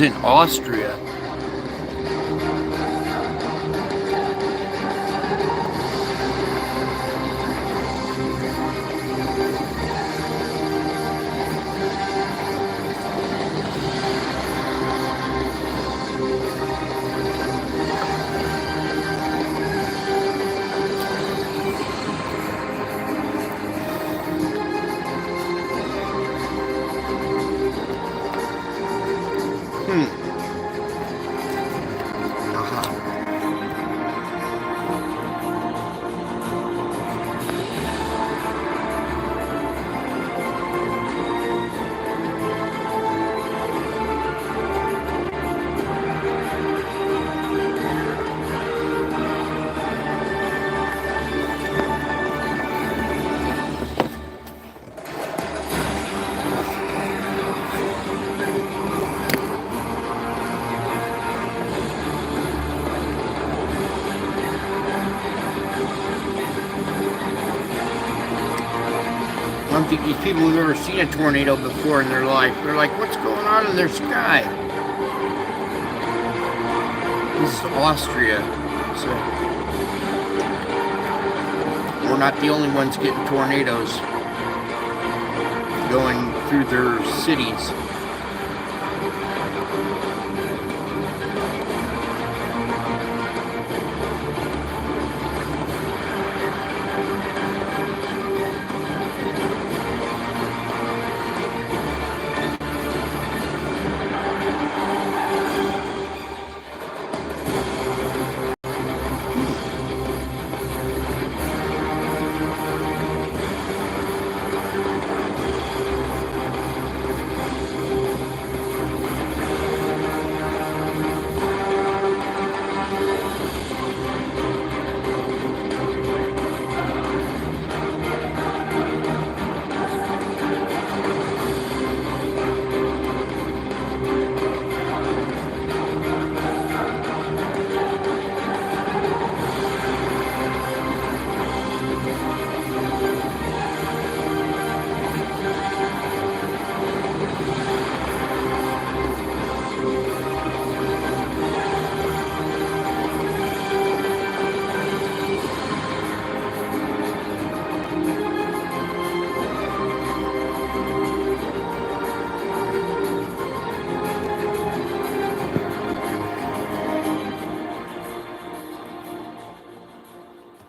is in Austria. I don't think these people have ever seen a tornado before in their life. They're like, what's going on in their sky? This is Austria, so we're not the only ones getting tornadoes going through their cities.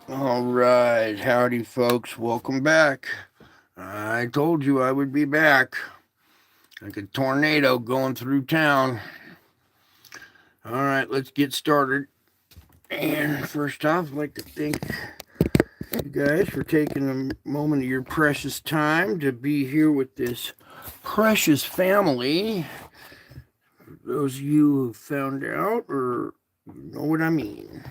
All right, howdy folks, welcome back. I told you I would be back, like a tornado going through town. All right, let's get started. And first off, I'd like to thank you guys for taking a moment of your precious time to be here with this precious family. For those of you who found out or know what I mean.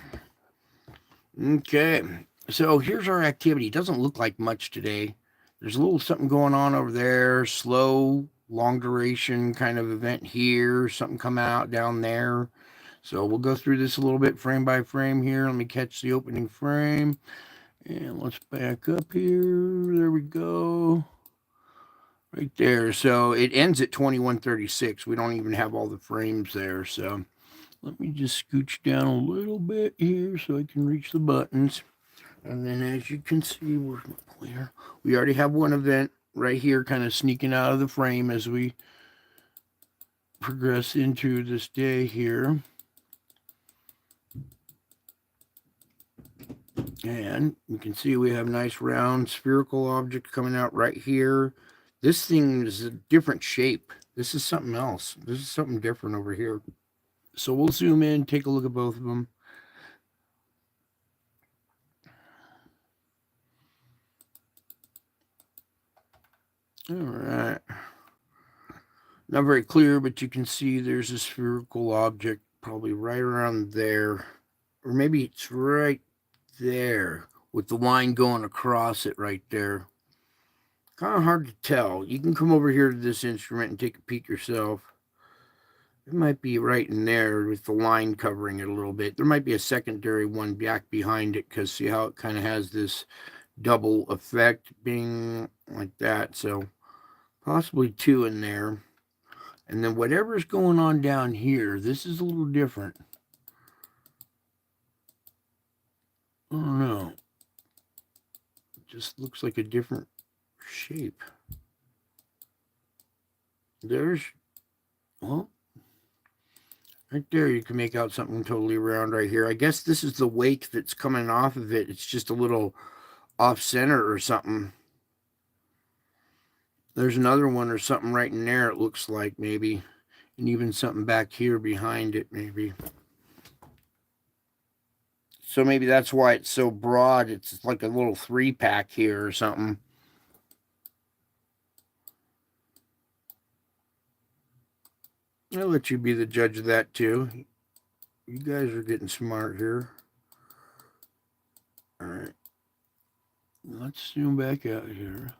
Okay, so here's our activity. It doesn't look like much today. There's a little something going on over there, slow, long duration kind of event here, something come out down there. So we'll go through this a little bit frame by frame here. Let me catch the opening frame. And let's back up here. There we go. Right there. So it ends at 2136. We don't even have all the frames there. So let me just scooch down a little bit here so I can reach the buttons. And then as you can see, where's my pointer? We already have one event right here kind of sneaking out of the frame as we progress into this day here. And you can see we have a nice round spherical object coming out right here. This thing is a different shape. This is something else. This is something different over here. So we'll zoom in, take a look at both of them. All right. Not very clear, but you can see there's a spherical object probably right around there. Or maybe it's right there with the line going across it right there. Kind of hard to tell. You can come over here to this instrument and take a peek yourself. It might be right in there with the line covering it a little bit. There might be a secondary one back behind it because see how it kind of has this double effect being like that. So possibly two in there. And then whatever's going on down here, this is a little different. I don't know. It just looks like a different shape. There's, well, right there you can make out something totally round right here. I guess this is the wake that's coming off of it. It's just a little off center or something. There's another one or something right in there, it looks like, maybe. And even something back here behind it, maybe. So maybe that's why it's so broad. It's like a little 3-pack here or something. I'll let you be the judge of that too. You guys are getting smart here. All right. Let's zoom back out here.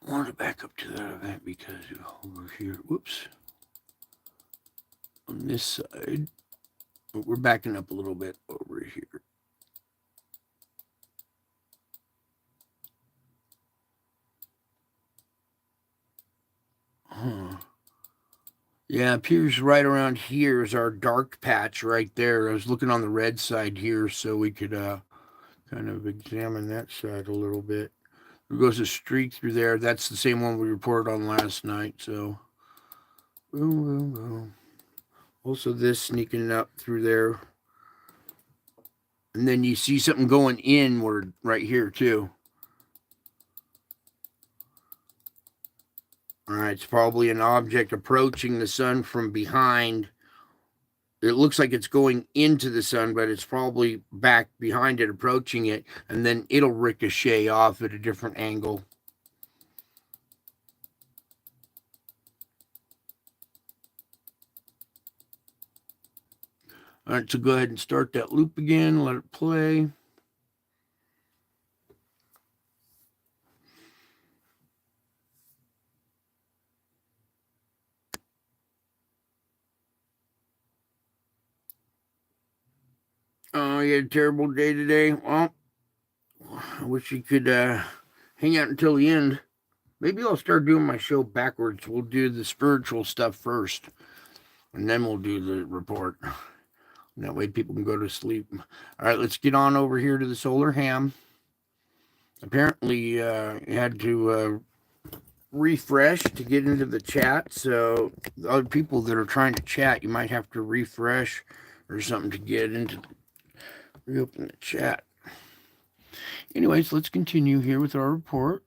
I want to back up to that event because over here, whoops. On this side, we're backing up a little bit over here. Yeah, it appears right around here is our dark patch right there. I was looking on the red side here so we could kind of examine that side a little bit. There goes a streak through there. That's the same one we reported on last night. So, boom, boom, boom. Also, this sneaking up through there. And then you see something going inward right here, too. All right, it's probably an object approaching the sun from behind. It looks like it's going into the sun, but it's probably back behind it, approaching it, and then it'll ricochet off at a different angle. All right, so go ahead and start that loop again. Let it play. Oh, you had a terrible day today? Well, I wish you could hang out until the end. Maybe I'll start doing my show backwards. We'll do the spiritual stuff first, and then we'll do the report. And that way people can go to sleep. All right, let's get on over here to the solar ham. Apparently, you had to refresh to get into the chat. So the other people that are trying to chat, you might have to refresh or something to get into, reopen the chat. Anyways, let's continue here with our report.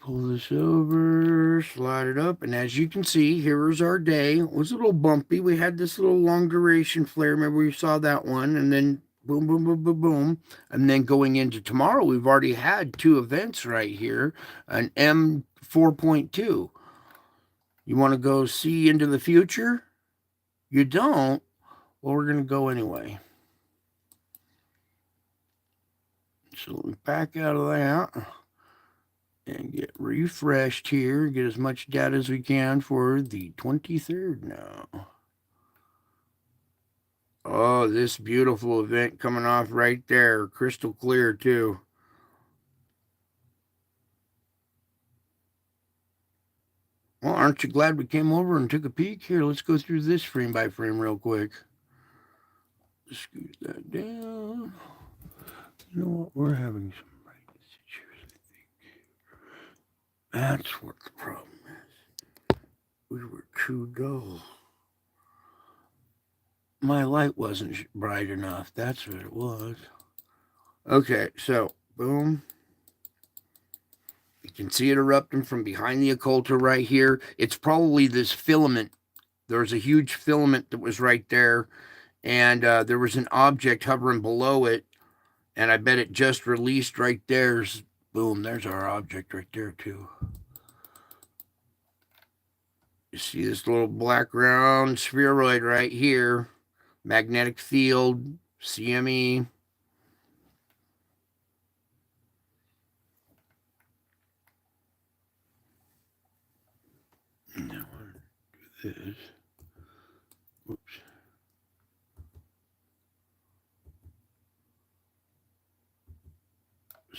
Pull this over, slide it up, and as you can see, here is our day. It was a little bumpy. We had this little long duration flare. Remember we saw that one, and then boom, boom, boom, boom, boom. And then going into tomorrow, we've already had 2 events right here, an M4.2. You want to go see into the future? You don't? Well, we're going to go anyway. So we back out of that and get refreshed here, get as much data as we can for the 23rd now. Oh, this beautiful event coming off right there, crystal clear too. Well, aren't you glad we came over and took a peek? Here, let's go through this frame by frame real quick. Scoot that down. You know what? We're having some brightness issues, I think. That's what the problem is. We were too dull. My light wasn't bright enough. That's what it was. Okay, so boom. You can see it erupting from behind the occulta right here. It's probably this filament. There's a huge filament that was right there, and there was an object hovering below it, and I bet it just released right there. Boom, there's our object right there too. You see this little black round spheroid right here, magnetic field, CME. Now I want to do this. Whoops.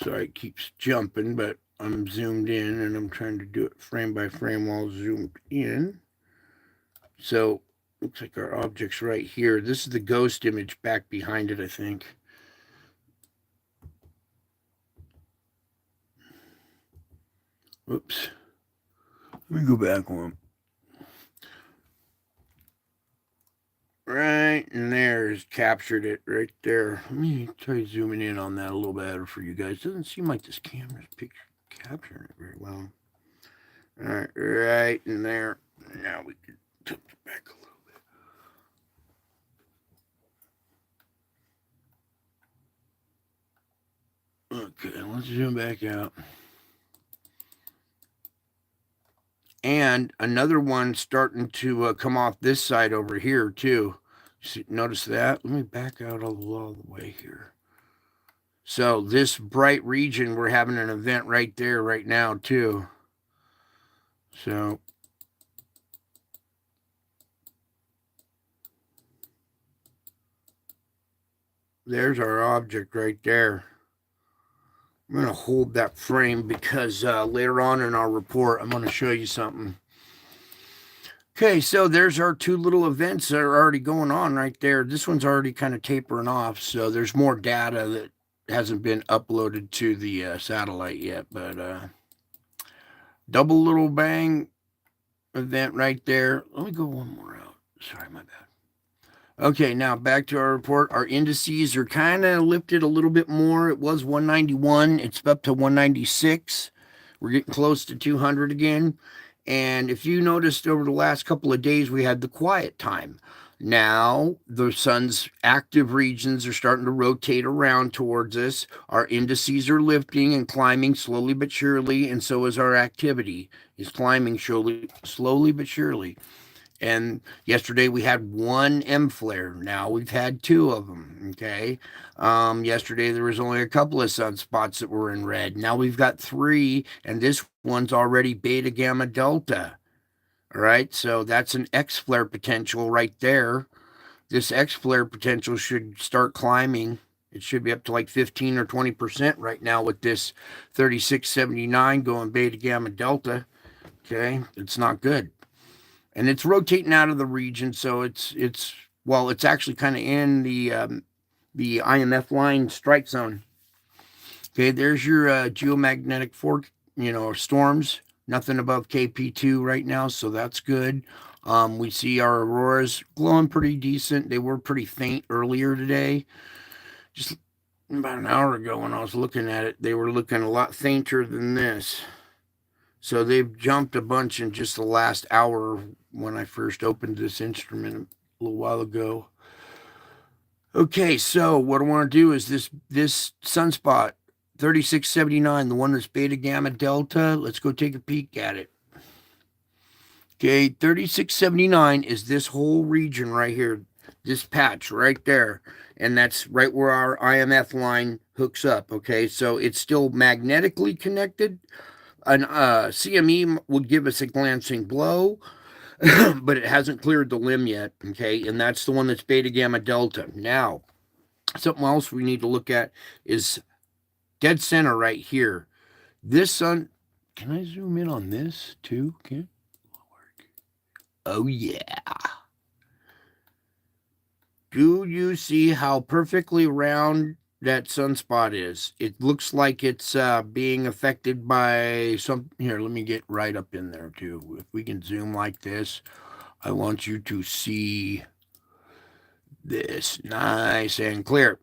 Sorry, it keeps jumping, but I'm zoomed in and I'm trying to do it frame by frame while zoomed in. So looks like our object's right here. This is the ghost image back behind it, I think. Oops. Let me go back one. Right, and there's captured it right there. Let me try zooming in on that a little better for you guys. Doesn't seem like this camera's capturing it very well. All right, right in there. Now we can tilt it back a little bit. Okay, let's zoom back out. And another one starting to come off this side over here too. See, notice that? Let me back out all the way here. So this bright region, we're having an event right there right now too. So there's our object right there. I'm going to hold that frame because later on in our report, I'm going to show you something. Okay, so there's our two little events that are already going on right there. This one's already kind of tapering off, so there's more data that hasn't been uploaded to the satellite yet. But double little bang event right there. Let me go one more out. Sorry, my bad. Okay, now back to our report. Our indices are kind of lifted a little bit more. It was 191. It's up to 196. We're getting close to 200 again. And if you noticed over the last couple of days, we had the quiet time. Now the sun's active regions are starting to rotate around towards us. Our indices are lifting and climbing slowly but surely, and so is our activity. Is climbing slowly but surely. And yesterday we had one M flare. Now we've had two of them. Okay. Yesterday there was only a couple of sunspots that were in red. Now we've got three, and this one's already beta gamma delta. All right. So that's an X flare potential right there. This X flare potential should start climbing. It should be up to like 15 or 20% right now with this 3679 going beta gamma delta. Okay. It's not good. And it's rotating out of the region, so it's actually kind of in the IMF line strike zone. Okay, there's your geomagnetic fork, storms. Nothing above KP2 right now, so that's good. We see our auroras glowing pretty decent. They were pretty faint earlier today. Just about an hour ago when I was looking at it, they were looking a lot fainter than this. So they've jumped a bunch in just the last hour when I first opened this instrument a little while ago. Okay, so what I want to do is this sunspot 3679, the one that's beta gamma delta. Let's go take a peek at it. Okay, 3679 is this whole region right here, this patch right there. And that's right where our IMF line hooks up. Okay, so it's still magnetically connected. An CME would give us a glancing blow, but it hasn't cleared the limb yet, okay? And that's the one that's beta gamma delta. Now, something else we need to look at is dead center right here. This sun, can I zoom in on this too? Can Oh, yeah. Do you see how perfectly round that sunspot is? It looks like it's being affected by some. Here, let me get right up in there too. If we can zoom like this, I want you to see this nice and clear.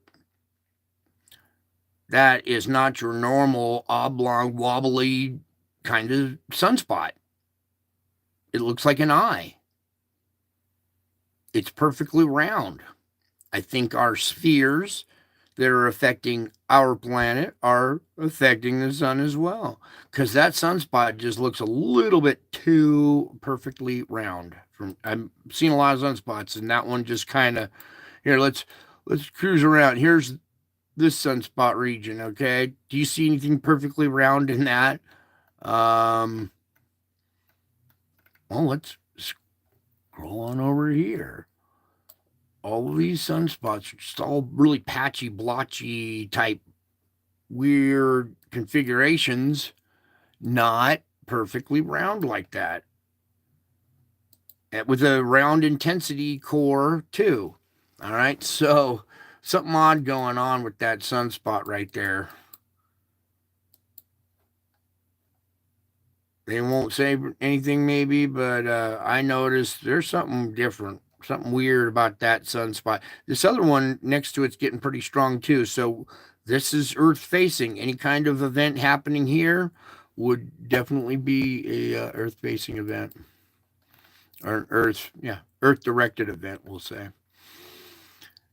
That is not your normal oblong, wobbly kind of sunspot. It looks like an eye. It's perfectly round. I think our spheres that are affecting our planet are affecting the sun as well, because that sunspot just looks a little bit too perfectly round. I've seen a lot of sunspots, and that one just kind of. Here, let's cruise around. Here's this sunspot region. Okay, do you see anything perfectly round in that? Well, let's scroll on over here. All of these sunspots are just all really patchy, blotchy type weird configurations, not perfectly round like that. With a round intensity core too. All right, so something odd going on with that sunspot right there. They won't say anything maybe, but I noticed there's something different, something weird about that sunspot. This other one next to it's getting pretty strong too. So this is Earth facing. Any kind of event happening here would definitely be a Earth facing event, or an Earth directed event, we'll say.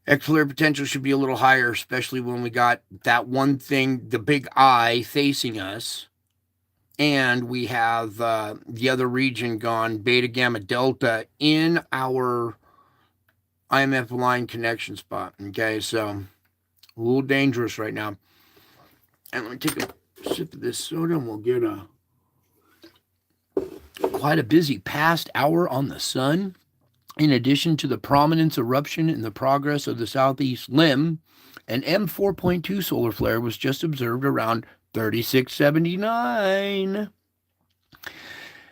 X-flare potential should be a little higher, especially when we got that one thing, the big eye facing us, and we have the other region gone beta, gamma, delta in our IMF line connection spot. Okay, so a little dangerous right now. And let me take a sip of this soda, and we'll get quite a busy past hour on the sun. In addition to the prominence eruption in the progress of the southeast limb, an M4.2 solar flare was just observed around 3679.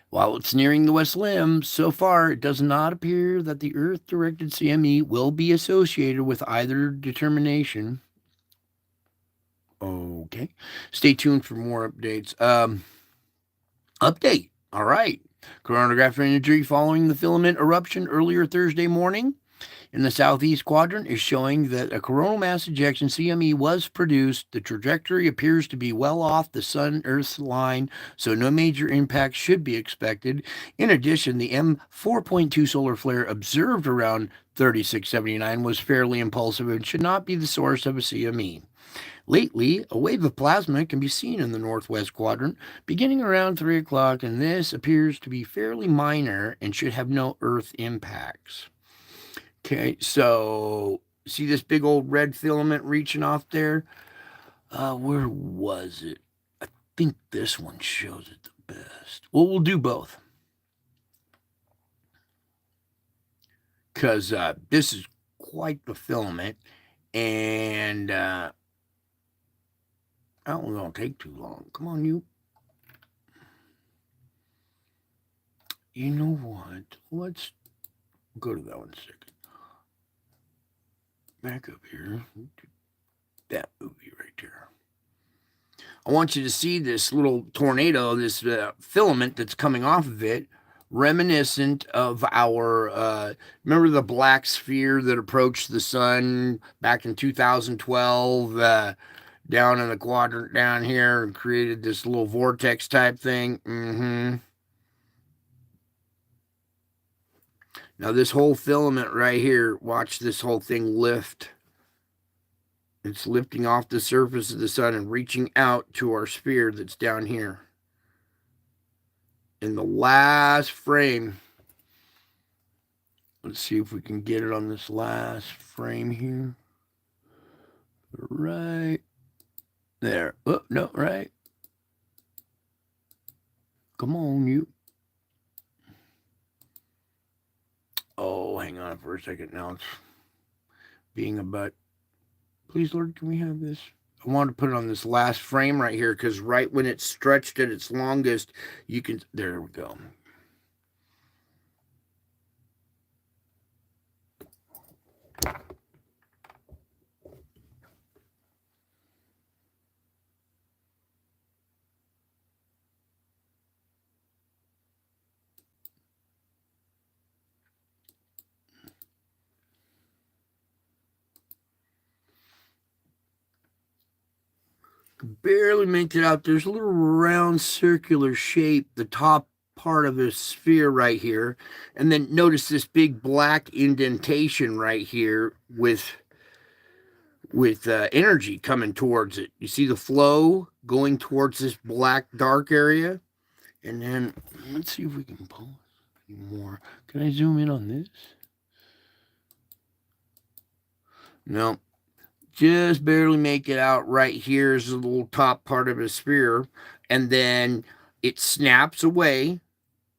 While it's nearing the west limb, so far it does not appear that the Earth-directed CME will be associated with either determination. Okay. Stay tuned for more updates. Update. All right. Coronagraph imagery following the filament eruption earlier Thursday morning in the southeast quadrant is showing that a coronal mass ejection CME was produced. The trajectory appears to be well off the Sun-Earth line, so no major impact should be expected. In addition, the M4.2 solar flare observed around 3679 was fairly impulsive and should not be the source of a CME. Lately, a wave of plasma can be seen in the northwest quadrant beginning around 3 o'clock, and this appears to be fairly minor and should have no Earth impacts. Okay, so see this big old red filament reaching off there? Where was it? I think this one shows it the best. Well, we'll do both. Because this is quite the filament, and that one's going to take too long. Come on, you. You know what? Let's go to that one a second. Back up here. That movie right there. I want you to see this little tornado, this filament that's coming off of it, reminiscent of our, remember the black sphere that approached the sun back in 2012, down in the quadrant down here, and created this little vortex type thing? Now this whole filament right here, watch this whole thing lift. It's lifting off the surface of the sun and reaching out to our sphere that's down here. In the last frame, let's see if we can get it on this last frame here. Right there. Oh, no, right. Come on, you. Oh, hang on for a second. Now it's being a butt. Please, Lord, can we have this? I want to put it on this last frame right here, because right when it's stretched at its longest, you can, there we go. Barely make it out. There's a little round circular shape, the top part of a sphere right here. And then notice this big black indentation right here with energy coming towards it. You see the flow going towards this black dark area? And then let's see if we can pull more. Can I zoom in on this? No. Just barely make it out. Right here is the little top part of a sphere, and then it snaps away.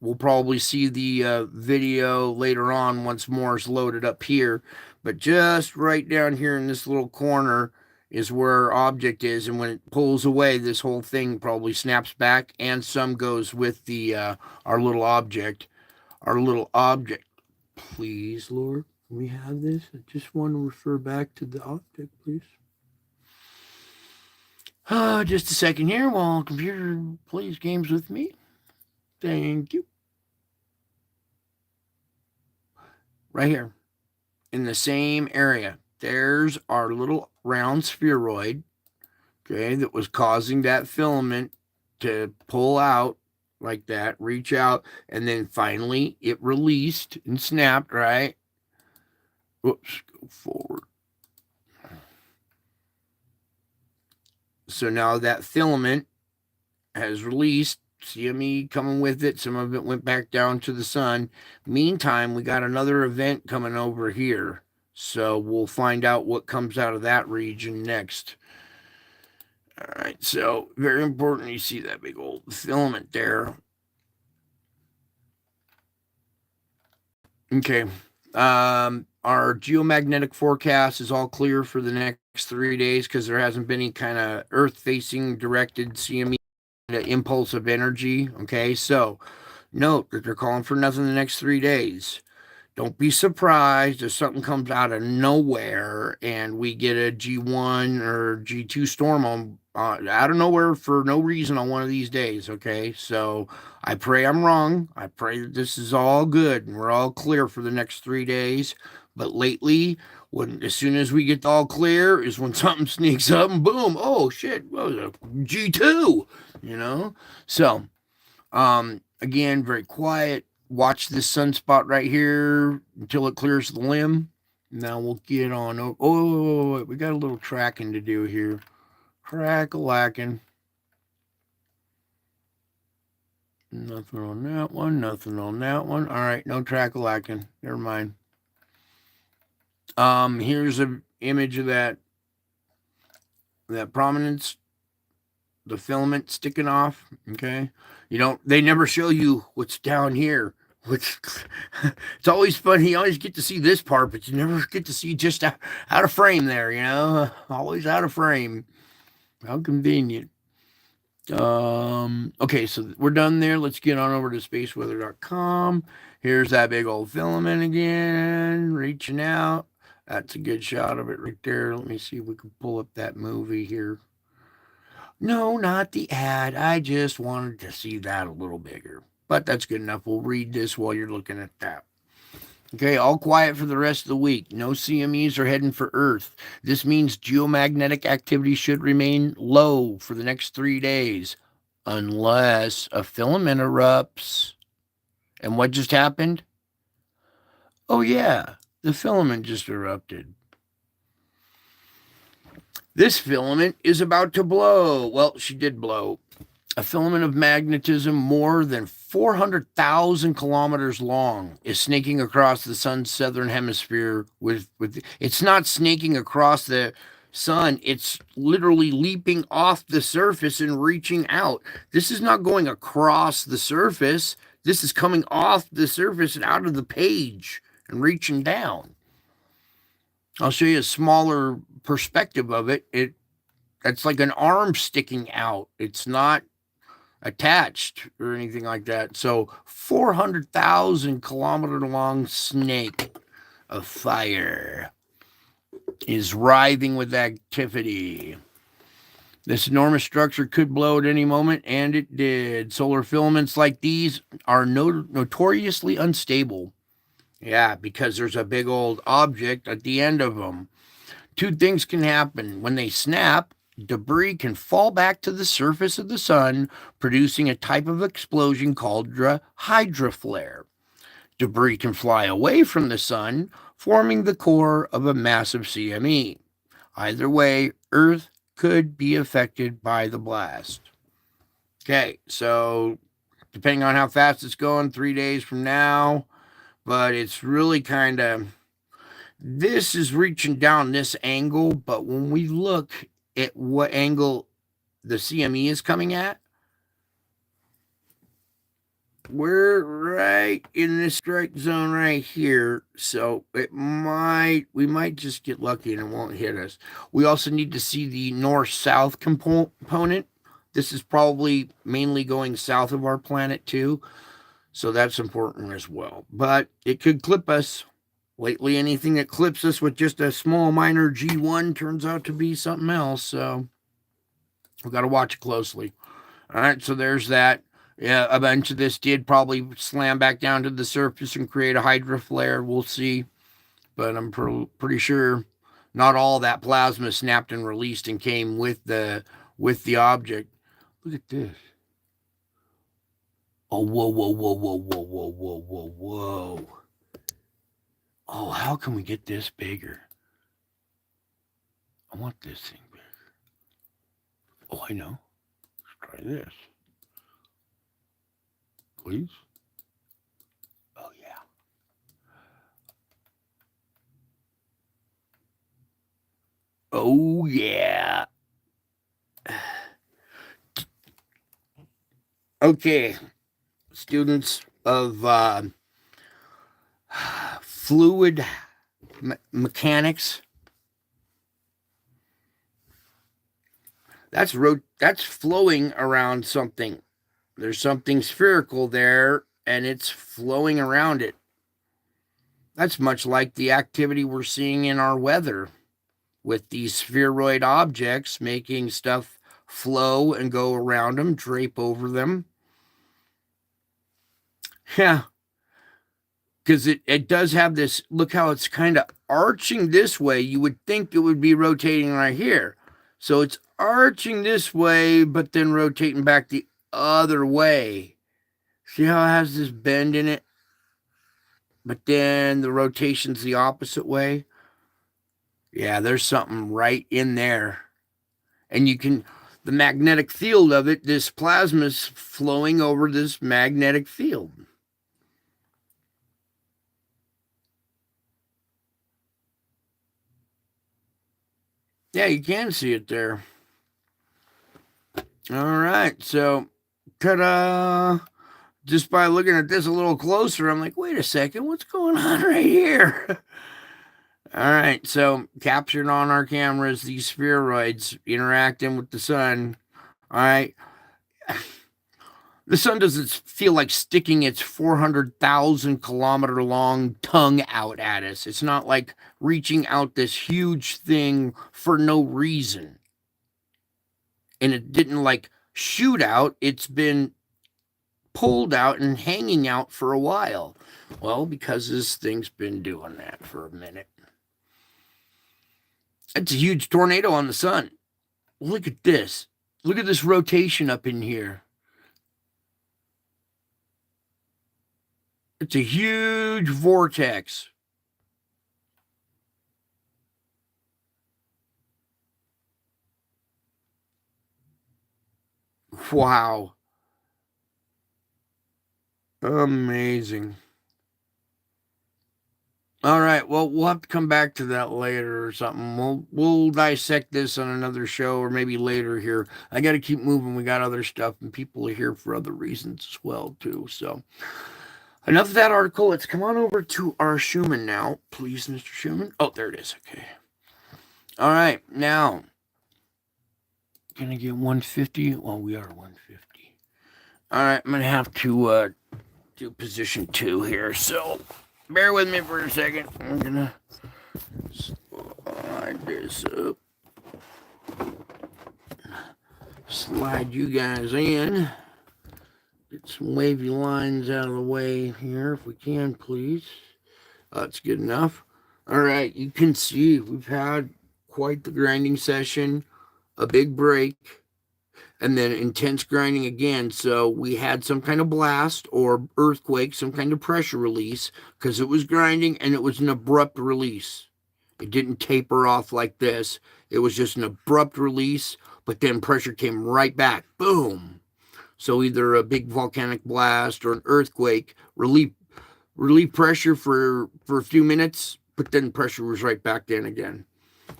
We'll probably see the video later on once more is loaded up here, but just right down here in this little corner, is where our object is, and when it pulls away, this whole thing probably snaps back, and some goes with the our little object. Our little object. Please, Lord, can we have this? I just want to refer back to the object, please. Just a second here while computer plays games with me. Thank you. Right here, in the same area, there's our little round spheroid, okay, that was causing that filament to pull out like that, reach out, and then finally it released and snapped, right? Whoops, go forward. So now that filament has released, CME coming with it. Some of it went back down to the sun. Meantime, we got another event coming over here. So we'll find out what comes out of that region next. All right, so very important. You see that big old filament there. Okay. Our geomagnetic forecast is all clear for the next 3 days because there hasn't been any kind of earth-facing directed CME impulse of energy. Okay, so note that they're calling for nothing the next 3 days. Don't be surprised if something comes out of nowhere and we get a G1 or G2 storm on out of nowhere for no reason on one of these days. Okay, so I pray I'm wrong. I pray that this is all good and we're all clear for the next 3 days. But lately, as soon as we get all clear, is when something sneaks up and boom, oh shit, what was it? G2, you know? So, again, very quiet. Watch this sunspot right here until it clears the limb. Now we'll get on. Oh, we got a little tracking to do here. Crack-a-lacking. Nothing on that one. Nothing on that one. All right, no track-a-lacking. Never mind. Here's an image of that prominence, the filament sticking off. Okay, they never show you what's down here. Which it's always funny. You always get to see this part, but you never get to see just out of frame there. Always out of frame. How convenient. Okay, so we're done there. Let's get on over to spaceweather.com. Here's that big old filament again, reaching out. That's a good shot of it right there. Let me see if we can pull up that movie here. No, not the ad. I just wanted to see that a little bigger. But that's good enough. We'll read this while you're looking at that. Okay, all quiet for the rest of the week. No CMEs are heading for Earth. This means geomagnetic activity should remain low for the next 3 days, unless a filament erupts. And what just happened? Oh, yeah, the filament just erupted. This filament is about to blow. Well, she did blow. A filament of magnetism more than 400,000 kilometers long is snaking across the sun's southern hemisphere. It's not snaking across the sun. It's literally leaping off the surface and reaching out. This is not going across the surface. This is coming off the surface and out of the page and reaching down. I'll show you a smaller perspective of it. It's like an arm sticking out. It's not attached or anything like that. So 400,000 kilometer long snake of fire is writhing with activity. This enormous structure could blow at any moment, and it did. Solar filaments like these are notoriously unstable. Yeah, because there's a big old object at the end of them. Two things can happen. When they snap, debris can fall back to the surface of the sun, producing a type of explosion called hydroflare. Debris can fly away from the sun, forming the core of a massive CME. Either way, Earth could be affected by the blast. Okay, so depending on how fast it's going, 3 days from now, but it's really kind of, this is reaching down this angle, but when we look at what angle the CME is coming at, we're right in this strike zone right here, so we might just get lucky and it won't hit us. We also need to see the north-south component. This is probably mainly going south of our planet too, so that's important as well. But it could clip us. Lately, anything that clips us with just a small minor G1 turns out to be something else, so we've got to watch it closely. All right, so there's that. Yeah, a bunch of this did probably slam back down to the surface and create a hydra flare. We'll see, but I'm pretty sure not all that plasma snapped and released and came with the object. Look at this. Oh, whoa, whoa, whoa, whoa, whoa, whoa, whoa, whoa, whoa. Oh, how can we get this bigger? I want this thing bigger. Oh, I know. Let's try this. Please. Oh, yeah. Oh, yeah. Okay, students of fluid mechanics. That's flowing around something. There's something spherical there, and it's flowing around it. That's much like the activity we're seeing in our weather with these spheroid objects making stuff flow and go around them, drape over them. Yeah, because it does have this, look how it's kind of arching this way. You would think it would be rotating right here. So it's arching this way, but then rotating back the other way. See how it has this bend in it? But then the rotation's the opposite way. Yeah, there's something right in there. And you can, the magnetic field of it, this plasma is flowing over this magnetic field. Yeah, you can see it there. All right, so ta-da! Just by looking at this a little closer, I'm like, wait a second, what's going on right here? All right, so captured on our cameras, these spheroids interacting with the sun. All right. The sun doesn't feel like sticking its 400,000 kilometer long tongue out at us. It's not like reaching out this huge thing for no reason. And it didn't like shoot out, it's been pulled out and hanging out for a while. Well, because this thing's been doing that for a minute. It's a huge tornado on the sun. Look at this. Look at this rotation up in here. It's a huge vortex. Wow. Amazing. All right. Well, we'll have to come back to that later or something. We'll dissect this on another show or maybe later here. I got to keep moving. We got other stuff and people are here for other reasons as well too. So enough of that article. Let's come on over to our Schumann now, please, Mr. Schumann. Oh, there it is. Okay. All right. Now, can I get 150? Well, we are 150. All right. I'm gonna have to do position 2 here. So bear with me for a second. I'm gonna slide this up. Slide you guys in. Get some wavy lines out of the way here if we can, please. That's good enough. All right, you can see we've had quite the grinding session, a big break, and then intense grinding again. So we had some kind of blast or earthquake, some kind of pressure release because it was grinding and it was an abrupt release. It didn't taper off like this. It was just an abrupt release, but then pressure came right back. Boom. So either a big volcanic blast or an earthquake relief pressure for a few minutes, but then pressure was right back in again.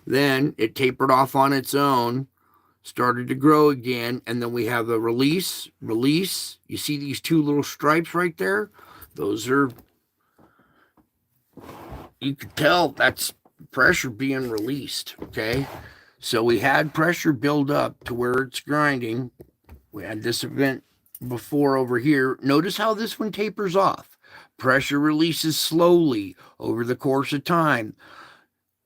Then it tapered off on its own. started to grow again, and then we have a release. You see these two little stripes right there? Those are, you could tell that's pressure being released, okay? So we had pressure build up to where it's grinding. We had this event before over here. Notice how this one tapers off. Pressure releases slowly over the course of time.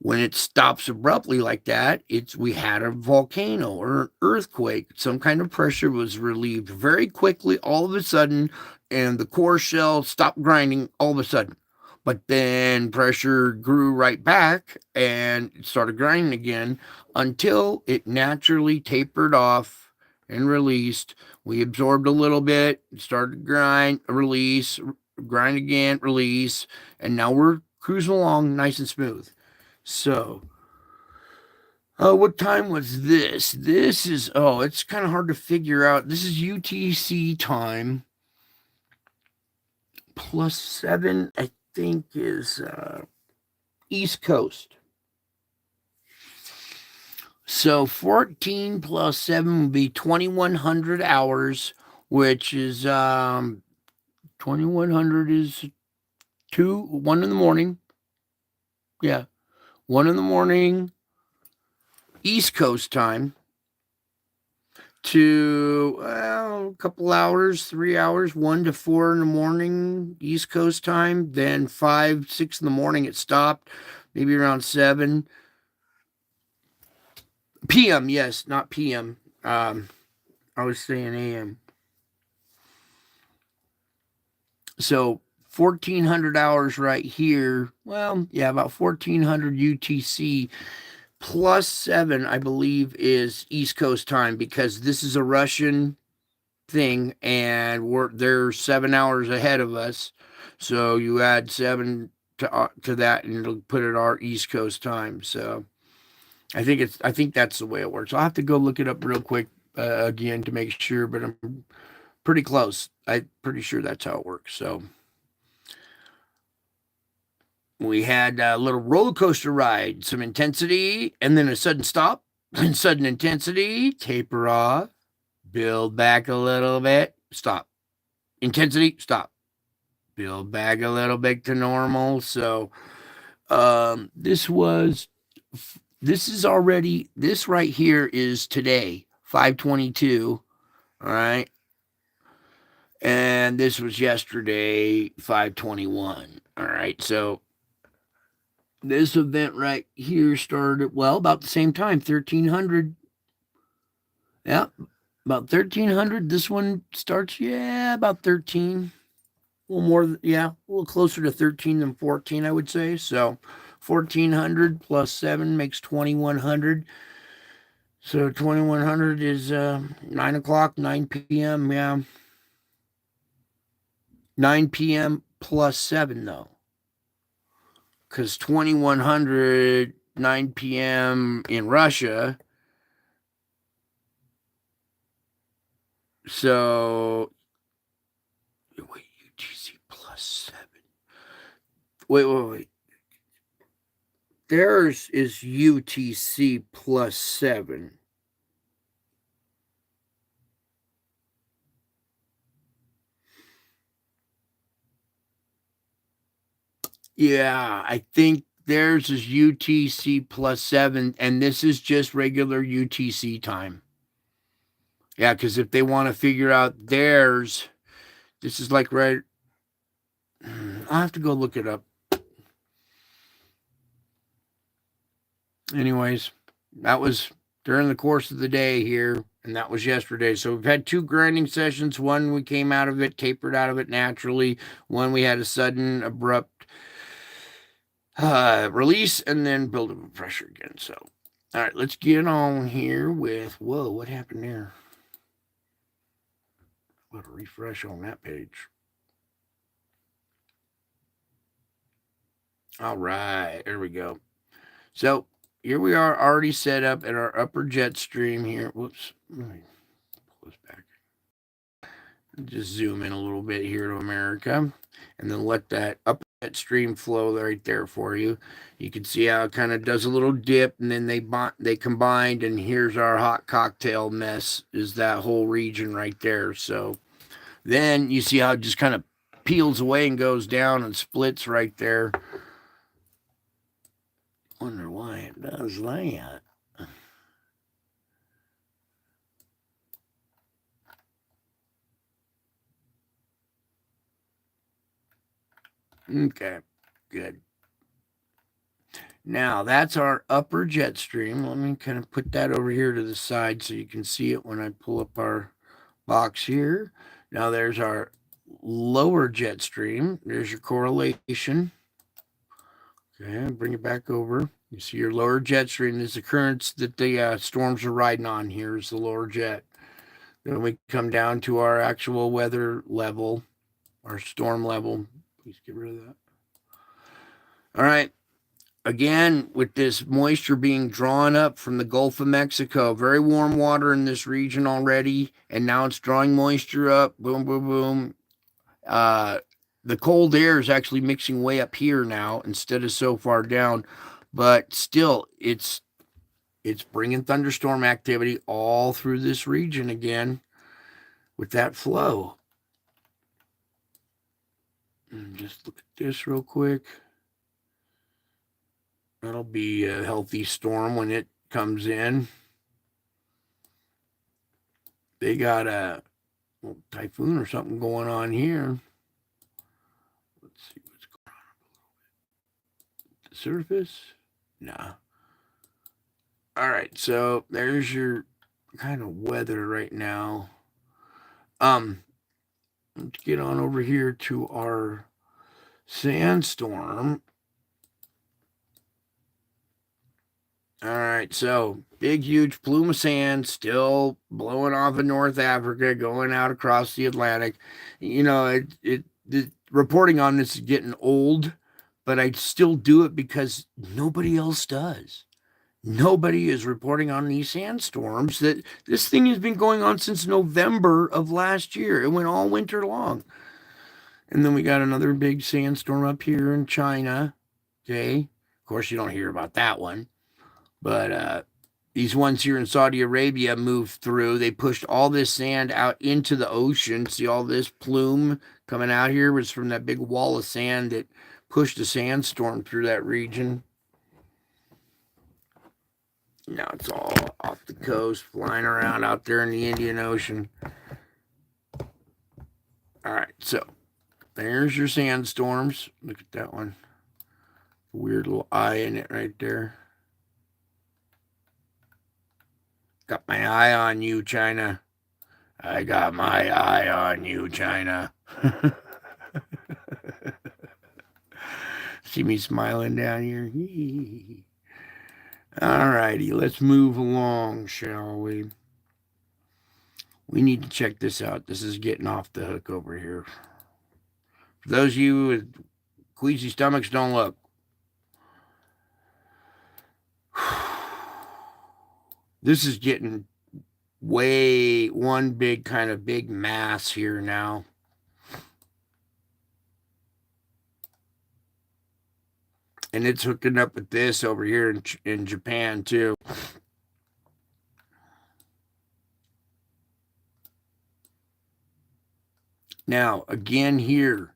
When it stops abruptly like that, we had a volcano or an earthquake. Some kind of pressure was relieved very quickly, all of a sudden, and the core shell stopped grinding all of a sudden. But then pressure grew right back and it started grinding again until it naturally tapered off and released. We absorbed a little bit, started to grind, release, grind again, release, and now we're cruising along nice and smooth. So, what time was this? This is, it's kind of hard to figure out. This is UTC time. +7, I think, is East Coast. So 14 plus 7 would be 2100 hours, which is 2100 is 1 in the morning. Yeah, 1 in the morning, East Coast time, to a couple hours, 3 hours, 1 to 4 in the morning, East Coast time. Then 5, 6 in the morning, it stopped, maybe around 7 p.m. Yes, not p.m. I was saying a.m. So 1400 hours right here. Well, yeah, about 1400 UTC. +7, I believe, is East Coast time, because this is a Russian thing and they're 7 hours ahead of us. So you add 7 to that and it'll put it our East Coast time. So I think that's the way it works. I'll have to go look it up real quick again to make sure, but I'm pretty close. I'm pretty sure that's how it works. So we had a little roller coaster ride, some intensity, and then a sudden stop, and sudden intensity, taper off, build back a little bit, stop. Intensity, stop. Build back a little bit to normal. So this right here is today, 5/22. All right. And this was yesterday, 5/21. All right. So this event right here started, well, about the same time, 1300. Yeah, about 1300. This one starts, about 13. A little more, a little closer to 13 than 14, I would say. So 1400 plus 7 makes 2100. So 2100 is 9 o'clock, 9 p.m. Yeah. 9 p.m. plus 7, though. Because 2100, 9 p.m. in Russia. So, wait, UTC plus 7. Wait. Theirs is UTC plus 7. Yeah, I think theirs is UTC plus 7, and this is just regular UTC time. Yeah, because if they want to figure out theirs, this is like right. I'll have to go look it up. Anyways, that was during the course of the day here, and that was yesterday. So we've had 2 grinding sessions. One, we came out of it, tapered out of it naturally. One, we had a sudden, abrupt release, and then build up pressure again. So, all right, let's get on here with, whoa, what happened there? Let a refresh on that page. All right, there we go. So here we are, already set up at our upper jet stream here. Whoops, let me pull this back. Just zoom in a little bit here to America, and then let that upper stream flow right there for you. You can see how it kind of does a little dip, and then they combined, and here's our hot cocktail mess, is that whole region right there. So then you see how it just kind of peels away and goes down and splits right there. Wonder why it does that. Okay, good. Now that's our upper jet stream. Let me kind of put that over here to the side so you can see it when I pull up our box here. Now there's our lower jet stream. There's your correlation. Okay, bring it back over. You see your lower jet stream. There's the currents that the storms are riding on. Here's the lower jet. Then we come down to our actual weather level, our storm level. Please get rid of that. All right. Again, with this moisture being drawn up from the Gulf of Mexico, very warm water in this region already, and now it's drawing moisture up. Boom, boom, boom. The cold air is actually mixing way up here now instead of so far down, but still, it's bringing thunderstorm activity all through this region again with that flow. And just look at this real quick. That'll be a healthy storm when it comes in. They got a little typhoon or something going on here. Let's see what's going on. The surface? Nah. All right, so there's your kind of weather right now. Let's get on over here to our sandstorm. All right, so big, huge plume of sand still blowing off of North Africa, going out across the Atlantic. You know, the reporting on this is getting old, but I still do it because nobody else does. Nobody is reporting on these sandstorms. That this thing has been going on since November of last year. It went all winter long. And then we got another big sandstorm up here in China. Okay. Of course, you don't hear about that one. But these ones here in Saudi Arabia moved through. They pushed all this sand out into the ocean. See all this plume coming out here was from that big wall of sand that pushed a sandstorm through that region. Now it's all off the coast, flying around out there in the Indian Ocean. All right, so there's your sandstorms. Look at that one. Weird little eye in it right there. Got my eye on you, China. I got my eye on you, China. See me smiling down here? All righty, let's move along, shall we? We need to check this out. This is getting off the hook over here. For those of you with queasy stomachs, don't look. This is getting way one big kind of big mass here now. And it's hooking up with this over here in Japan too. Now, again here,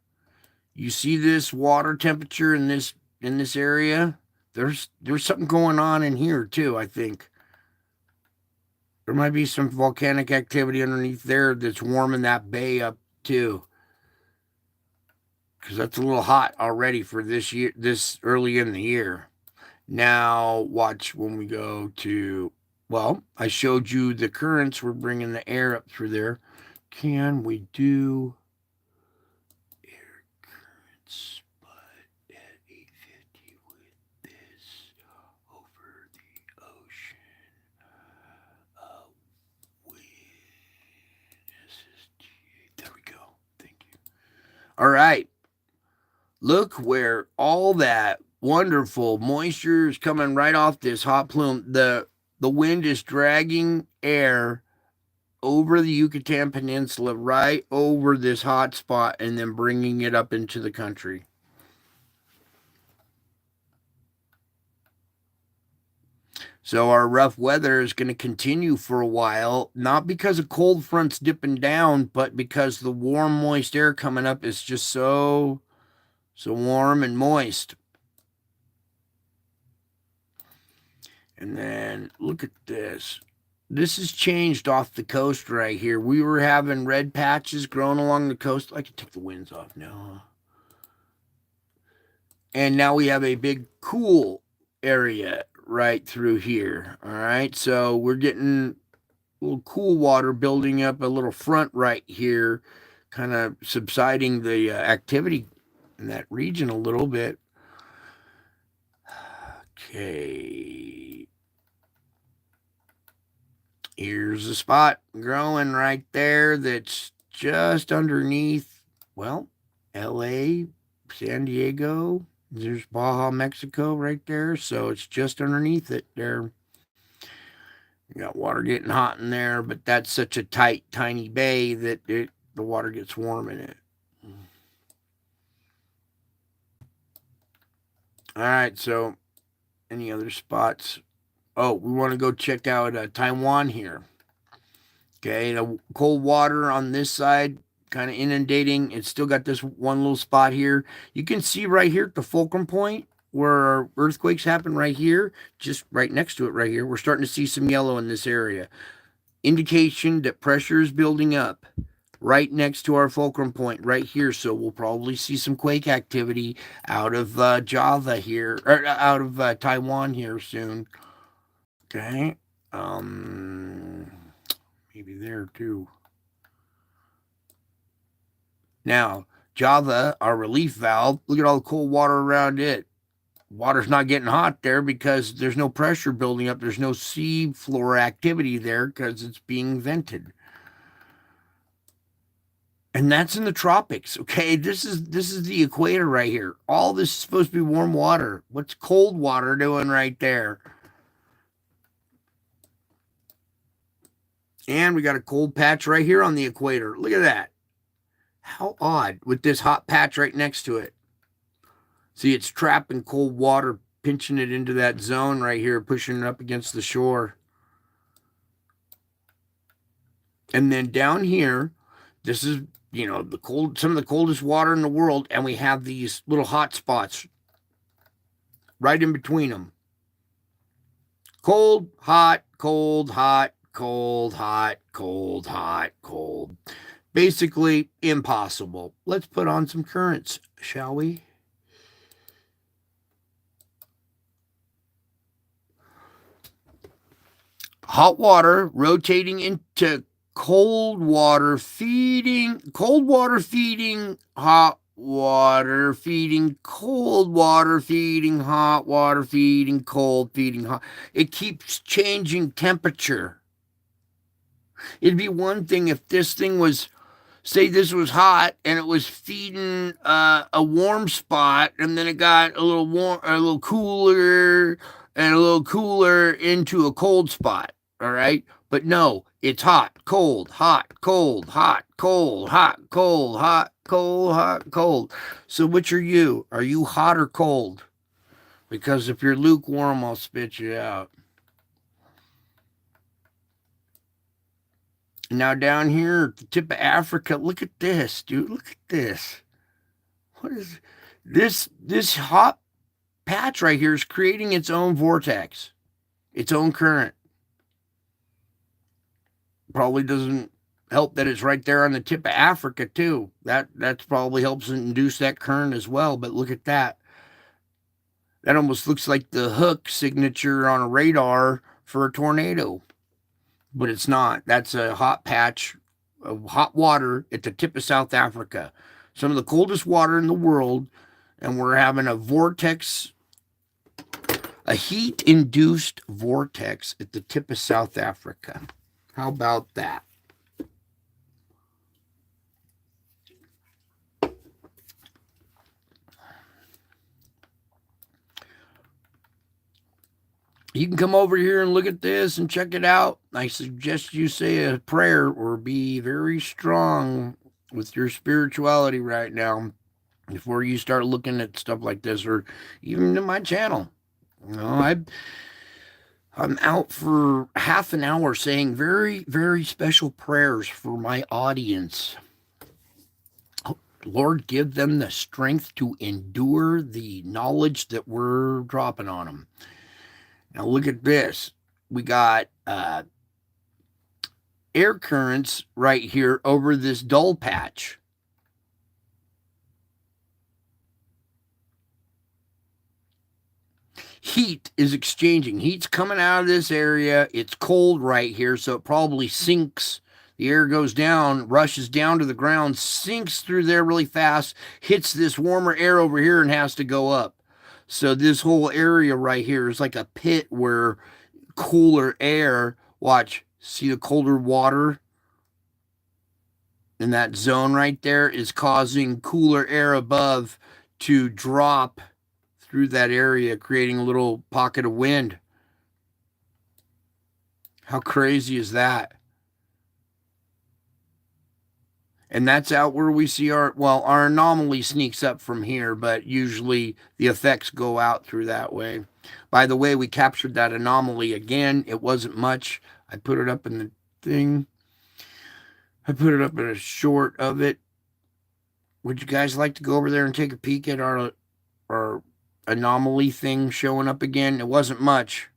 you see this water temperature in this area? There's something going on in here too, I think. There might be some volcanic activity underneath there that's warming that bay up too. Because that's a little hot already for this year, this early in the year. Now, watch when we go to, well, I showed you the currents. We're bringing the air up through there. Can we do air currents, but at 850 with this over the ocean? There we go. Thank you. All right. Look where all that wonderful moisture is coming right off this hot plume. The wind is dragging air over the Yucatan Peninsula, right over this hot spot, and then bringing it up into the country. So our rough weather is going to continue for a while, not because of cold fronts dipping down, but because the warm, moist air coming up is just so warm and moist. And then look at this. This has changed off the coast right here. We were having red patches growing along the coast. I can take the winds off now. And now we have a big cool area right through here. All right. So we're getting a little cool water building up a little front right here, kind of subsiding the activity in that region a little bit. Okay. Here's a spot growing right there that's just underneath, well, LA, San Diego. There's Baja, Mexico right there. So it's just underneath it there. You got water getting hot in there, but that's such a tight, tiny bay that the water gets warm in it. All right, so any other spots? Oh, we want to go check out Taiwan here. Okay, the cold water on this side kind of inundating. It's still got this one little spot here. You can see right here at the fulcrum point where earthquakes happen right here, just right next to it right here. We're starting to see some yellow in this area. Indication that pressure is building up right next to our fulcrum point right here. So we'll probably see some quake activity out of Java here, or out of Taiwan here soon. Okay. Maybe there too. Now, Java, our relief valve, look at all the cold water around it. Water's not getting hot there because there's no pressure building up. There's no sea floor activity there because it's being vented. And that's in the tropics. Okay, this is the equator right here. All this is supposed to be warm water. What's cold water doing right there? And we got a cold patch right here on the equator. Look at that. How odd with this hot patch right next to it. See, it's trapping cold water, pinching it into that zone right here, pushing it up against the shore. And then down here, this is, some of the coldest water in the world, and we have these little hot spots right in between them. Cold, hot, cold, hot, cold, hot, cold, hot, cold. Basically impossible. Let's put on some currents, shall we? Hot water rotating into cold water feeding hot water feeding cold water feeding hot water feeding cold feeding hot. It keeps changing temperature. It'd be one thing if this thing was, say this was hot and it was feeding a warm spot, and then it got a little cooler and a little cooler into a cold spot. All right. But no, it's hot, cold, hot, cold, hot, cold, hot, cold, hot, cold, hot, cold. So which are you? Are you hot or cold? Because if you're lukewarm, I'll spit you out. Now down here at the tip of Africa, look at this, dude. Look at this. What is this hot patch right here is creating its own vortex, its own current. Probably doesn't help that it's right there on the tip of Africa too. That's probably helps induce that current as well. But look at that. That almost looks like the hook signature on a radar for a tornado. But it's not. That's a hot patch of hot water at the tip of South Africa. Some of the coldest water in the world. And we're having a vortex, a heat-induced vortex at the tip of South Africa. How about that? You can come over here and look at this and check it out. I suggest you say a prayer or be very strong with your spirituality right now before you start looking at stuff like this, or even in my channel. I'm out for half an hour saying very, very special prayers for my audience. Lord, give them the strength to endure the knowledge that we're dropping on them. Now, look at this. We got air currents right here over this dull patch. Heat is exchanging. Heat's coming out of this area. It's cold right here, so it probably sinks. The air goes down, rushes down to the ground, sinks through there really fast, hits this warmer air over here, and has to go up. So this whole area right here is like a pit where cooler air, watch, see the colder water in that zone right there is causing cooler air above to drop through that area, creating a little pocket of wind. How crazy is that? And that's out where we see our anomaly sneaks up from here, but usually the effects go out through that way. By the way, we captured that anomaly again. It wasn't much. I put it up in the thing. I put it up in a short of it. Would you guys like to go over there and take a peek at our anomaly thing showing up again? It wasn't much.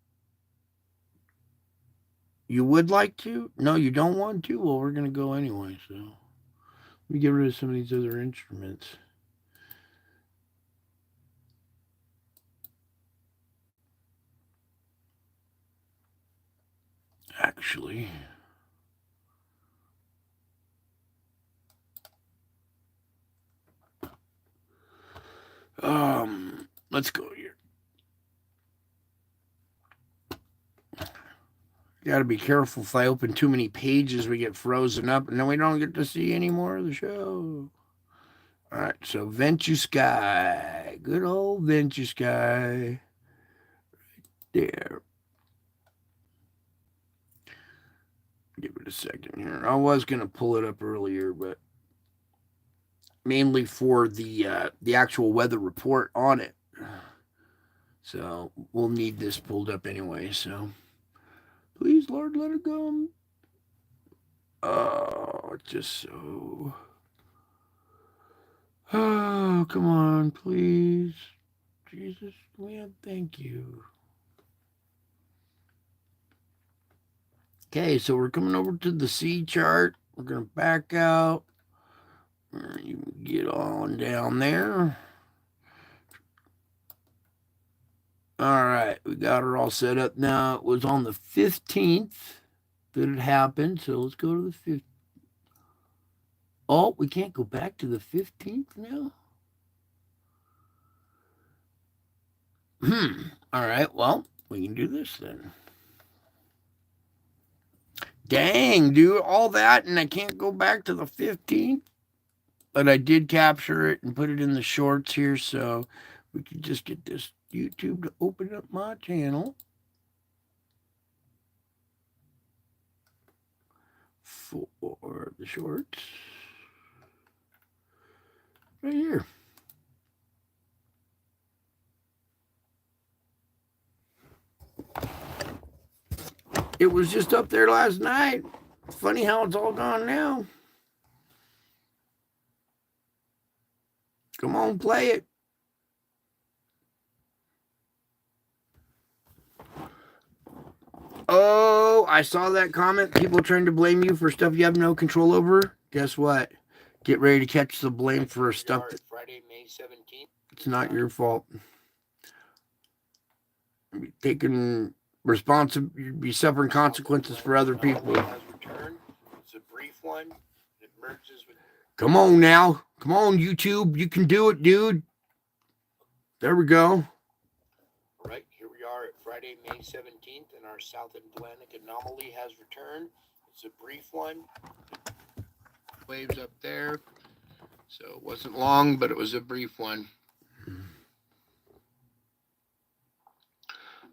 You would like to? No, you don't want to? Well, we're going to go anyway, so let me get rid of some of these other instruments. Actually, let's go here. Got to be careful. If I open too many pages, we get frozen up, and then we don't get to see any more of the show. All right, so Ventusky. Good old Ventusky. Right there. Give it a second here. I was going to pull it up earlier, but mainly for the actual weather report on it. So we'll need this pulled up anyway, so please, Lord, let it go. Oh, just so. Oh, come on, please. Jesus, man, thank you. Okay, so we're coming over to the C chart. We're going to back out. You can get on down there. All right, we got her all set up now. It was on the 15th that it happened, so let's go to the 15th. Oh, we can't go back to the 15th now? All right, well, we can do this then. Dang, dude, all that, and I can't go back to the 15th? But I did capture it and put it in the shorts here, so we can just get this YouTube to open up my channel. For the shorts. Right here. It was just up there last night. Funny how it's all gone now. Come on, play it. Oh, I saw that comment. People trying to blame you for stuff you have no control over. Guess what? Get ready to catch the blame for stuff that Friday, May 17th. It's not your fault. You'll be suffering consequences for other people. It's a brief one. It merges with. Come on now. Come on, YouTube. You can do it, dude. There we go. All right, here we are at Friday, May 17th, and our South Atlantic anomaly has returned. It's a brief one. Waves up there. So it wasn't long, but it was a brief one.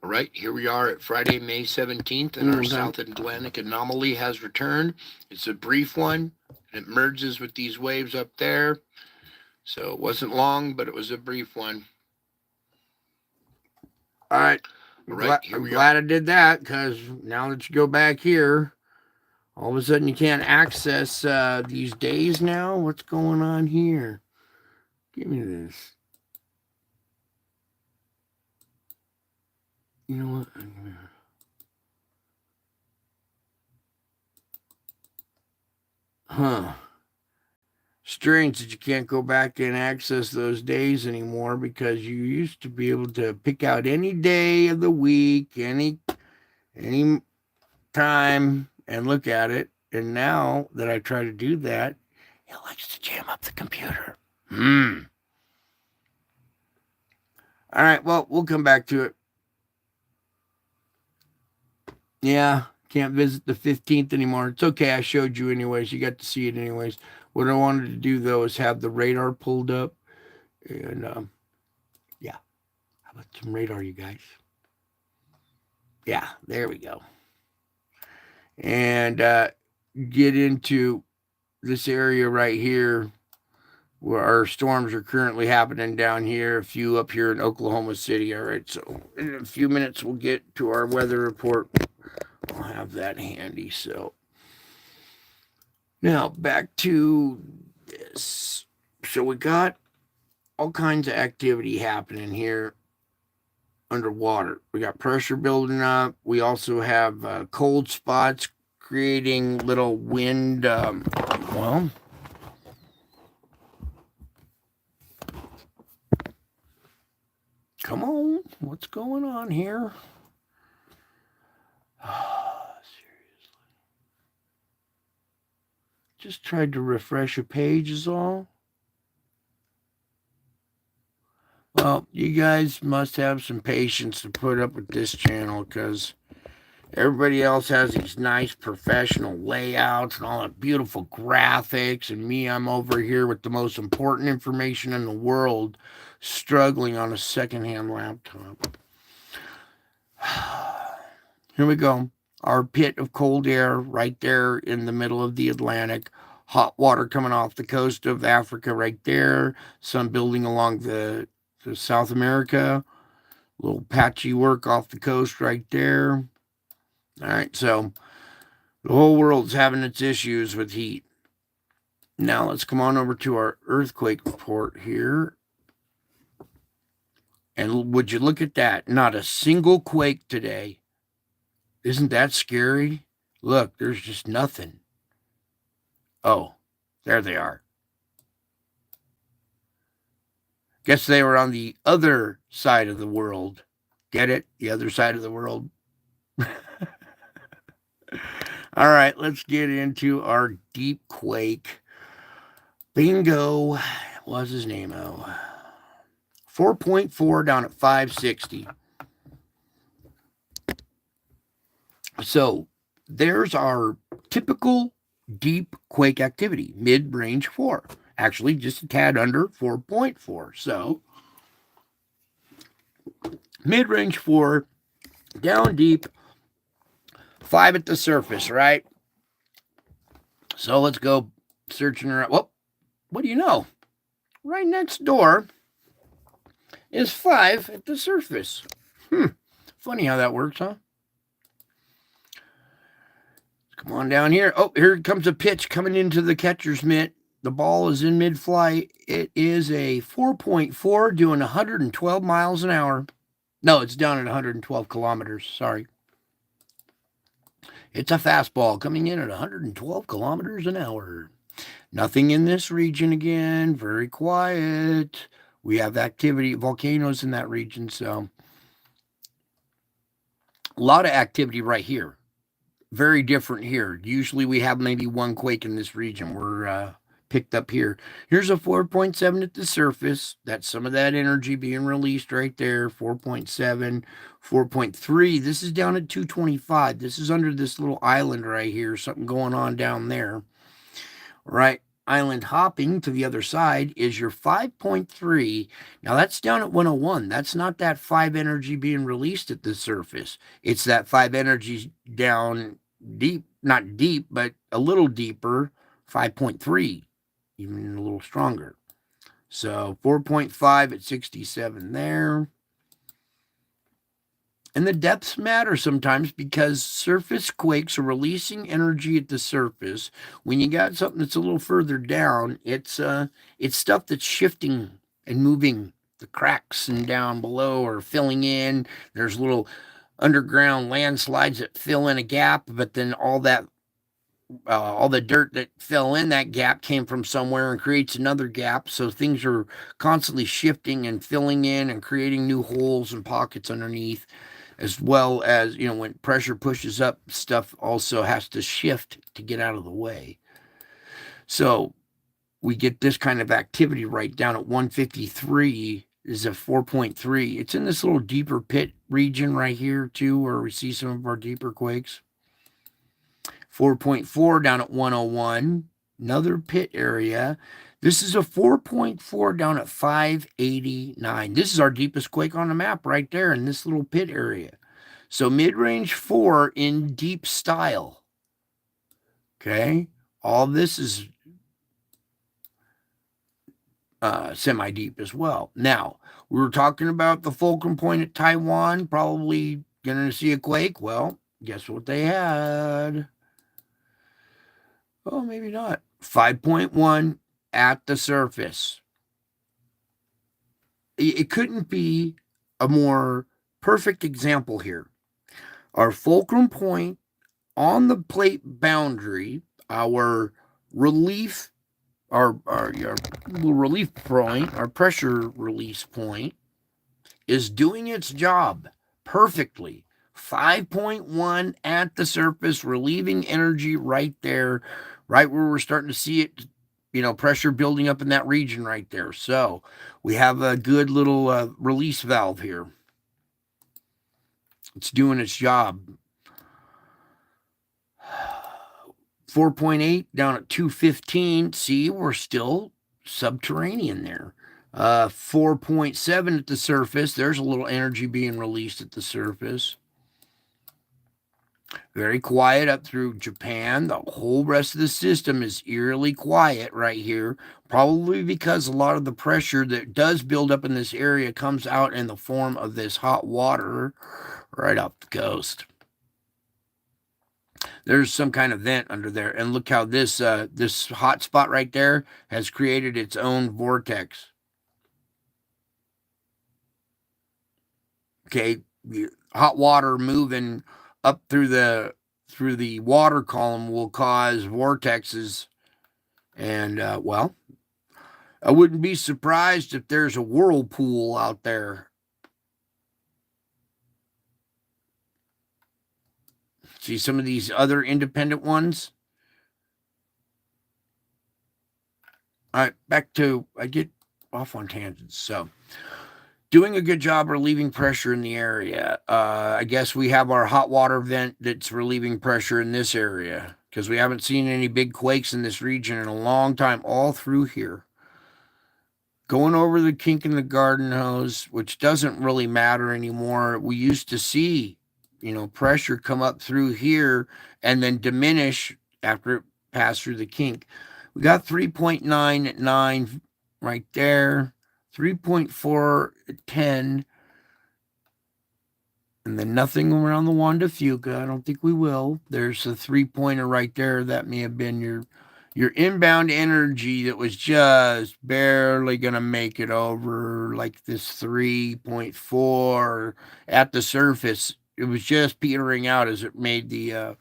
All right, here we are at Friday, May 17th, and our South Atlantic anomaly has returned. It's a brief one, and it merges with these waves up there. So it wasn't long, but it was a brief one. All right. I'm glad I did that, because now that you go back here, all of a sudden you can't access these days now. What's going on here? Give me this. You know what? Huh. Strange that you can't go back and access those days anymore, because you used to be able to pick out any day of the week, any time, and look at it. And now that I try to do that, it likes to jam up the computer. All right, well, we'll come back to it. Yeah, can't visit the 15th anymore. It's okay, I showed you anyways. You got to see it anyways. What I wanted to do, though, is have the radar pulled up. And, yeah. How about some radar, you guys? Yeah, there we go. And get into this area right here where our storms are currently happening down here, a few up here in Oklahoma City. All right, so in a few minutes we'll get to our weather report. I'll have that handy. So now back to this. So we got all kinds of activity happening here underwater. We got pressure building up. We also have cold spots creating little wind. Well, come on, what's going on here? Seriously. Just tried to refresh a page is all. Well, you guys must have some patience to put up with this channel, because everybody else has these nice professional layouts and all that beautiful graphics, and me, I'm over here with the most important information in the world, struggling on a secondhand laptop. Here we go. Our pit of cold air right there in the middle of the Atlantic. Hot water coming off the coast of Africa right there. Some building along the South America. A little patchy work off the coast right there. All right, so the whole world's having its issues with heat. Now let's come on over to our earthquake report here. And would you look at that? Not a single quake today. Isn't that scary? Look, there's just nothing. Oh, there they are. Guess they were on the other side of the world. Get it? The other side of the world. All right, let's get into our deep quake. Bingo. What's his name? Oh, 4.4 down at 560. So there's our typical deep quake activity, mid-range 4. Actually, just a tad under 4.4. So mid-range 4, down deep, 5 at the surface, right? So let's go searching around. Well, what do you know? Right next door is 5 at the surface. Funny how that works, huh? Come on down here. Oh, here comes a pitch coming into the catcher's mitt. The ball is in mid-flight. It is a 4.4 doing 112 miles an hour. No, it's down at 112 kilometers. Sorry. It's a fastball coming in at 112 kilometers an hour. Nothing in this region again. Very quiet. We have activity, volcanoes in that region, so a lot of activity right here. Very different here. Usually we have maybe one quake in this region. We're picked up here. Here's a 4.7 at the surface. That's some of that energy being released right there. 4.7, 4.3. This is down at 225. This is under this little island right here. Something going on down there. Right. Island hopping to the other side is your 5.3. Now that's down at 101. That's not that 5 energy being released at the surface. It's that 5 energy down deep, not deep, but a little deeper, 5.3, even a little stronger. So 4.5 at 67 there. And the depths matter sometimes because surface quakes are releasing energy at the surface. When you got something that's a little further down, it's stuff that's shifting and moving. The cracks and down below are filling in. There's little underground landslides that fill in a gap, but then all the dirt that fell in that gap came from somewhere and creates another gap. So things are constantly shifting and filling in and creating new holes and pockets underneath, as well as, when pressure pushes up, stuff also has to shift to get out of the way. So we get this kind of activity right down at 153 is a 4.3. It's in this little deeper pit region right here too, where we see some of our deeper quakes. 4.4 down at 101, another pit area. This is a 4.4 down at 589. This is our deepest quake on the map right there in this little pit area. So mid-range 4 in deep style. Okay, all this is semi-deep as well. Now, we were talking about the fulcrum point at Taiwan, probably going to see a quake. Well, guess what they had? Oh, maybe not. 5.1 at the surface. It couldn't be a more perfect example here. Our fulcrum point on the plate boundary, our relief, our relief point, our pressure release point, is doing its job perfectly. 5.1 at the surface, relieving energy right there, right where we're starting to see it, pressure building up in that region right there. So we have a good little release valve here. It's doing its job. 4.8 down at 215. See, we're still subterranean there. 4.7 at the surface. There's a little energy being released at the surface. Very quiet up through Japan. The whole rest of the system is eerily quiet right here, probably because a lot of the pressure that does build up in this area comes out in the form of this hot water right off the coast. There's some kind of vent under there, and look how this hot spot right there has created its own vortex. Okay, hot water moving up through the water column will cause vortexes, and well, I wouldn't be surprised if there's a whirlpool out there. See some of these other independent ones? All right, back to, I get off on tangents. So, doing a good job relieving pressure in the area. I guess we have our hot water vent that's relieving pressure in this area because we haven't seen any big quakes in this region in a long time, all through here. Going over the kink in the garden hose, which doesn't really matter anymore. We used to see, pressure come up through here and then diminish after it passed through the kink. We got 3.9 at 9 right there, 3.4 at 10, and then nothing around the Wanda Fuca. I don't think we will. There's a 3-pointer right there. That may have been your inbound energy that was just barely going to make it over, like this 3.4 at the surface. It was just petering out as it made the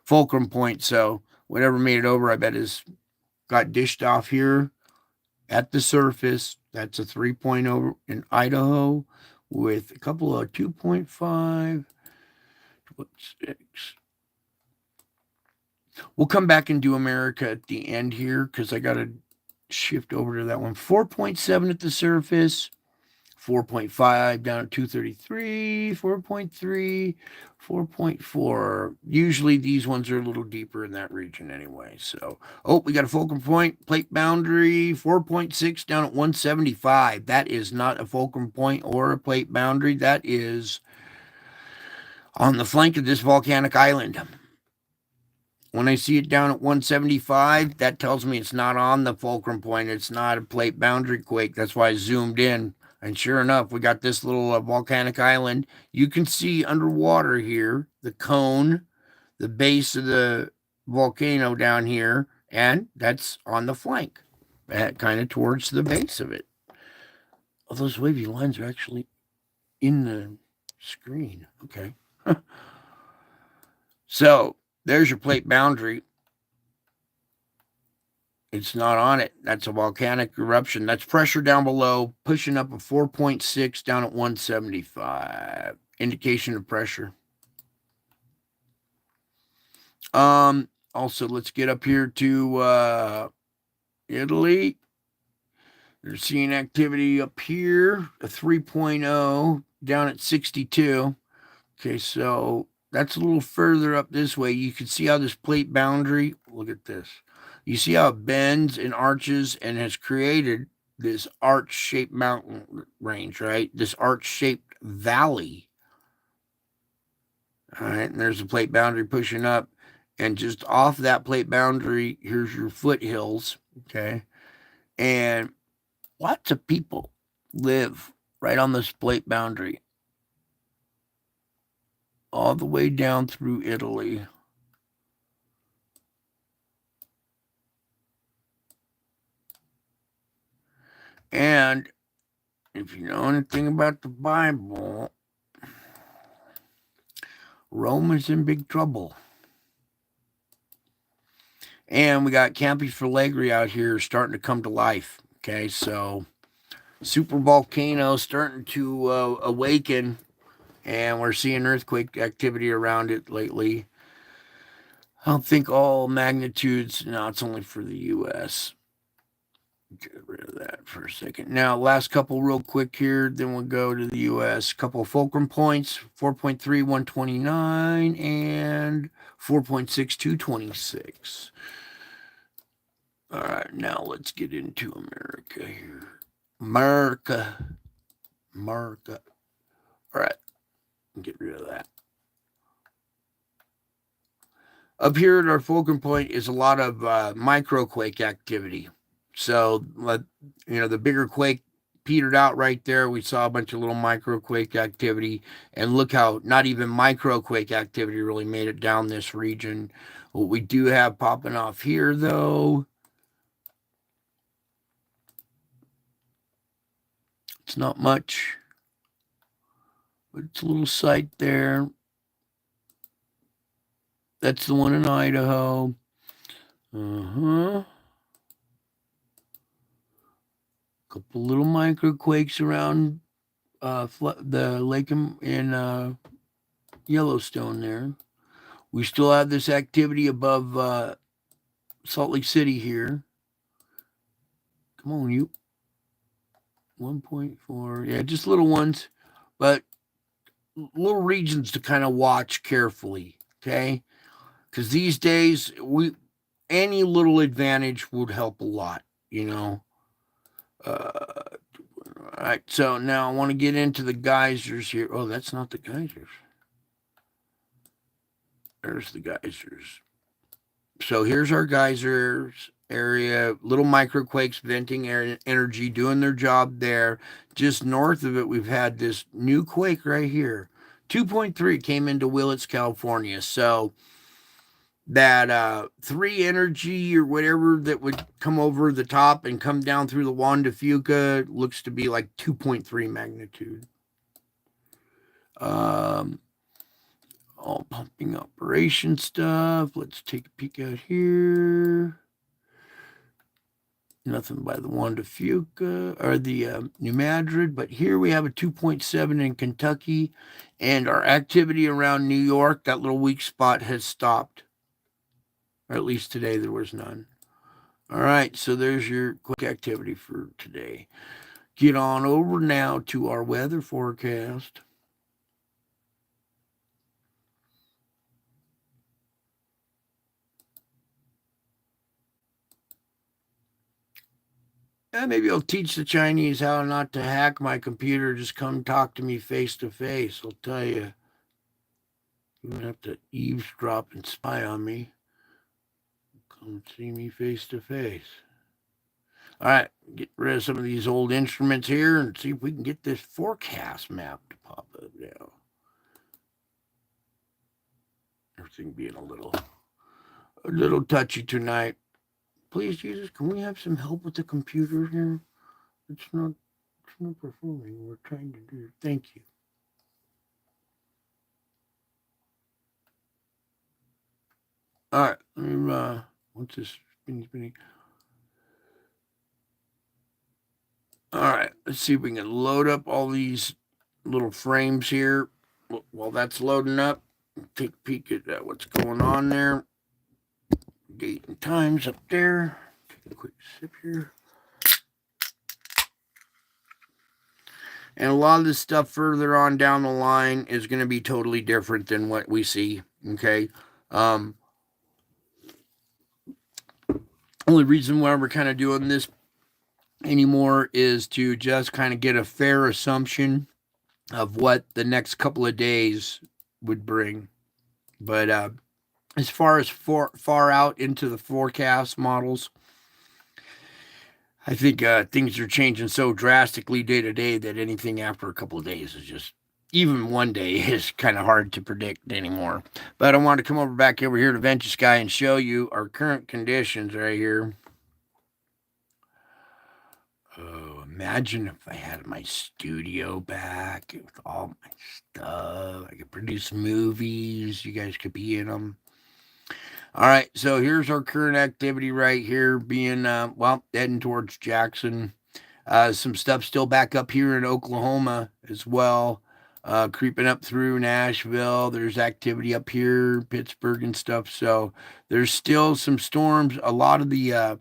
fulcrum point. So whatever made it over, I bet, is got dished off here at the surface. That's a 3.0 in Idaho with a couple of 2.5, 2.6. We'll come back and do America at the end here because I got to shift over to that one. 4.7 at the surface, 4.5 down at 233, 4.3, 4.4. Usually these ones are a little deeper in that region anyway. So, we got a fulcrum point, plate boundary, 4.6 down at 175. That is not a fulcrum point or a plate boundary. That is on the flank of this volcanic island. When I see it down at 175, that tells me it's not on the fulcrum point. It's not a plate boundary quake. That's why I zoomed in. And sure enough, we got this little volcanic island. You can see underwater here the cone, the base of the volcano down here, and that's on the flank, kind of towards the base of it. Oh, those wavy lines are actually in the screen. Okay. So there's your plate boundary. It's not on it. That's a volcanic eruption. That's pressure down below, pushing up a 4.6 down at 175. Indication of pressure. Also, let's get up here to Italy. They're seeing activity up here, a 3.0 down at 62. Okay, so that's a little further up this way. You can see how this plate boundary, look at this. You see how it bends and arches and has created this arch-shaped mountain range, right? This arch-shaped valley. All right, and there's a plate boundary pushing up. And just off that plate boundary, here's your foothills, okay? And lots of people live right on this plate boundary, all the way down through Italy. And if you know anything about the Bible, Rome is in big trouble. And we got Campi Flegrei out here starting to come to life. Okay, so super volcano starting to awaken, and we're seeing earthquake activity around it lately. I don't think all magnitudes, no, it's only for the U.S. Get rid of that for a second. Now, last couple real quick here, then we'll go to the U.S. Couple of fulcrum points, 4.3, 129, and 4.6, 226. All right, now let's get into America here. America. All right, get rid of that. Up here at our fulcrum point is a lot of microquake activity. So, the bigger quake petered out right there. We saw a bunch of little microquake activity. And look how not even microquake activity really made it down this region. What we do have popping off here, though, it's not much. But it's a little site there. That's the one in Idaho. Couple little microquakes around the lake in Yellowstone there. We still have this activity above Salt Lake City here. Come on, you. 1.4. Yeah, just little ones, but little regions to kind of watch carefully, okay? Because these days, any little advantage would help a lot, All right, so now I want to get into the geysers here. Oh, that's not the geysers. There's the geysers. So here's our geysers area, little microquakes venting energy, doing their job there. Just north of it, we've had this new quake right here. 2.3 came into Willits, California. So that 3 energy or whatever that would come over the top and come down through the Juan de Fuca looks to be like 2.3 magnitude. All pumping operation stuff. Let's take a peek out here. Nothing by the Juan de Fuca or the New Madrid, but here we have a 2.7 in Kentucky, and our activity around New York, that little weak spot, has stopped. Or at least today there was none. All right, so there's your quick activity for today. Get on over now to our weather forecast. Maybe I'll teach the Chinese how not to hack my computer. Just come talk to me face to face. I'll tell you. You don't have to eavesdrop and spy on me. Come see me face to face. All right, get rid of some of these old instruments here and see if we can get this forecast map to pop up now. Everything being a little touchy tonight. Please, Jesus, can we have some help with the computer here? It's not performing. We're trying to do. Thank you. All right, let me, what's this spinning? All right, let's see if we can load up all these little frames here. While that's loading up, take a peek at what's going on there. Date and times up there. Take a quick sip here. And a lot of this stuff further on down the line is going to be totally different than what we see. Okay. Only reason why we're kind of doing this anymore is to just kind of get a fair assumption of what the next couple of days would bring. But as far as far out into the forecast models, I think things are changing so drastically day to day that anything after a couple of days is just, even one day is kind of hard to predict anymore. But I want to come back over here to Venture Sky and show you our current conditions right here. Oh, imagine if I had my studio back with all my stuff. I could produce movies. You guys could be in them. All right, so here's our current activity right here, being, heading towards Jackson. Some stuff still back up here in Oklahoma as well, creeping up through Nashville. There's activity up here, Pittsburgh and stuff. So there's still some storms. A lot of the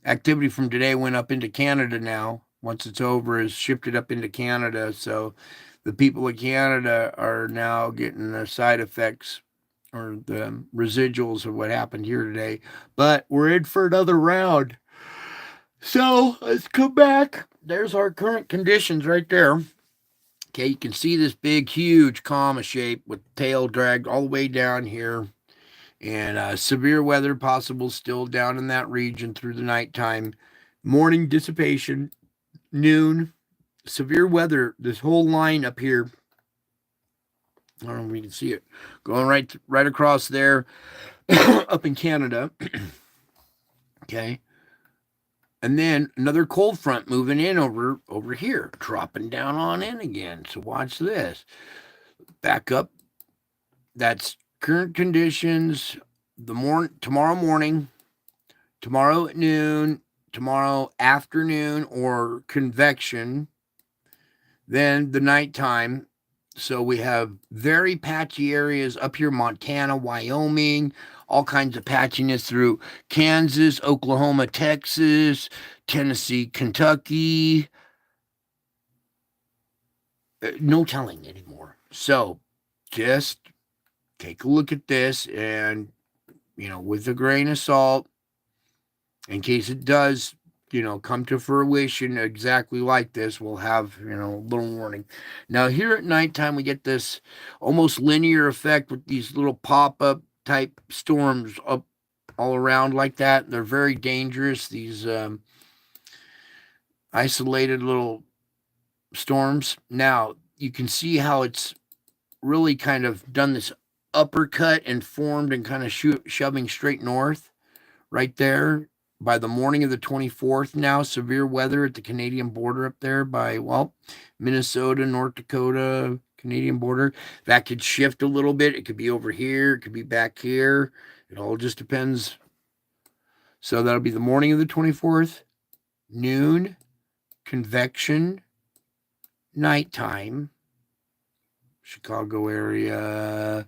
activity from today went up into Canada now. Once it's over, is shifted up into Canada. So the people of Canada are now getting the side effects or the residuals of what happened here today. But we're in for another round. So let's come back. There's our current conditions right there. Okay, you can see this big, huge comma shape with tail dragged all the way down here. And severe weather possible still down in that region through the nighttime. Morning dissipation, noon, severe weather. This whole line up here, I don't know if we can see it, going right across there, up in Canada. Okay. And then another cold front moving in over here, dropping down on in again. So watch this. Back up. That's current conditions. Tomorrow morning, tomorrow at noon, tomorrow afternoon, or convection. Then the nighttime. So we have very patchy areas up here, Montana, Wyoming, all kinds of patchiness through Kansas, Oklahoma, Texas, Tennessee, Kentucky. No telling anymore. So just take a look at this and, with a grain of salt, in case it does, come to fruition exactly like this, we'll have, a little warning. Now, here at nighttime, we get this almost linear effect with these little pop-up type storms up all around like that. They're very dangerous, these isolated little storms. Now, you can see how it's really kind of done this uppercut and formed and kind of shoving straight north right there. By the morning of the 24th now, severe weather at the Canadian border up there by, Minnesota, North Dakota, Canadian border. That could shift a little bit. It could be over here. It could be back here. It all just depends. So that'll be the morning of the 24th, noon, convection, nighttime, Chicago area,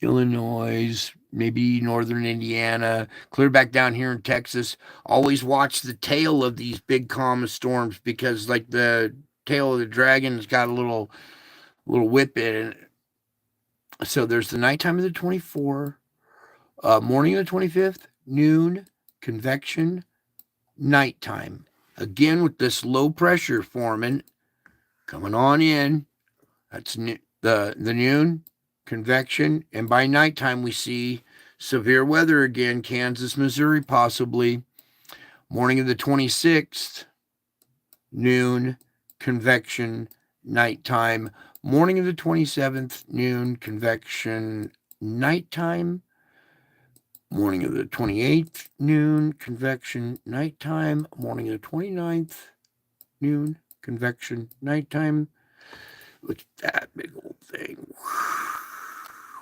Illinois, maybe northern Indiana, clear back down here in Texas. Always watch the tail of these big comma storms because, like, the tail of the dragon's got a little whip in it. So there's the nighttime of the 24th, morning of the 25th, noon, convection, nighttime. Again with this low pressure forming, coming on in. That's the noon, convection, and by nighttime we see severe weather again, Kansas, Missouri possibly. Morning of the 26th, noon, convection, nighttime. Morning of the 27th, noon, convection, nighttime. Morning of the 28th, noon, convection, nighttime. Morning of the 29th, noon, convection, nighttime. Look at that big old thing.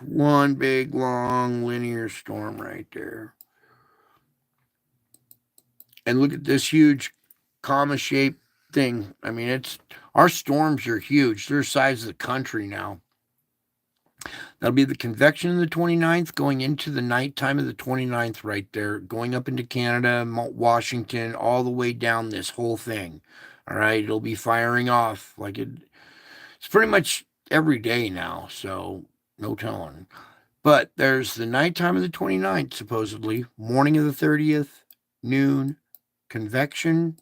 One big, long, linear storm right there. And look at this huge comma-shaped thing. I mean, our storms are huge. They're the size of the country now. That'll be the convection of the 29th, going into the nighttime of the 29th right there, going up into Canada, Washington, all the way down this whole thing. All right, it'll be firing off like it's pretty much every day now, so no telling. But there's the nighttime of the 29th, supposedly, morning of the 30th, noon, convection,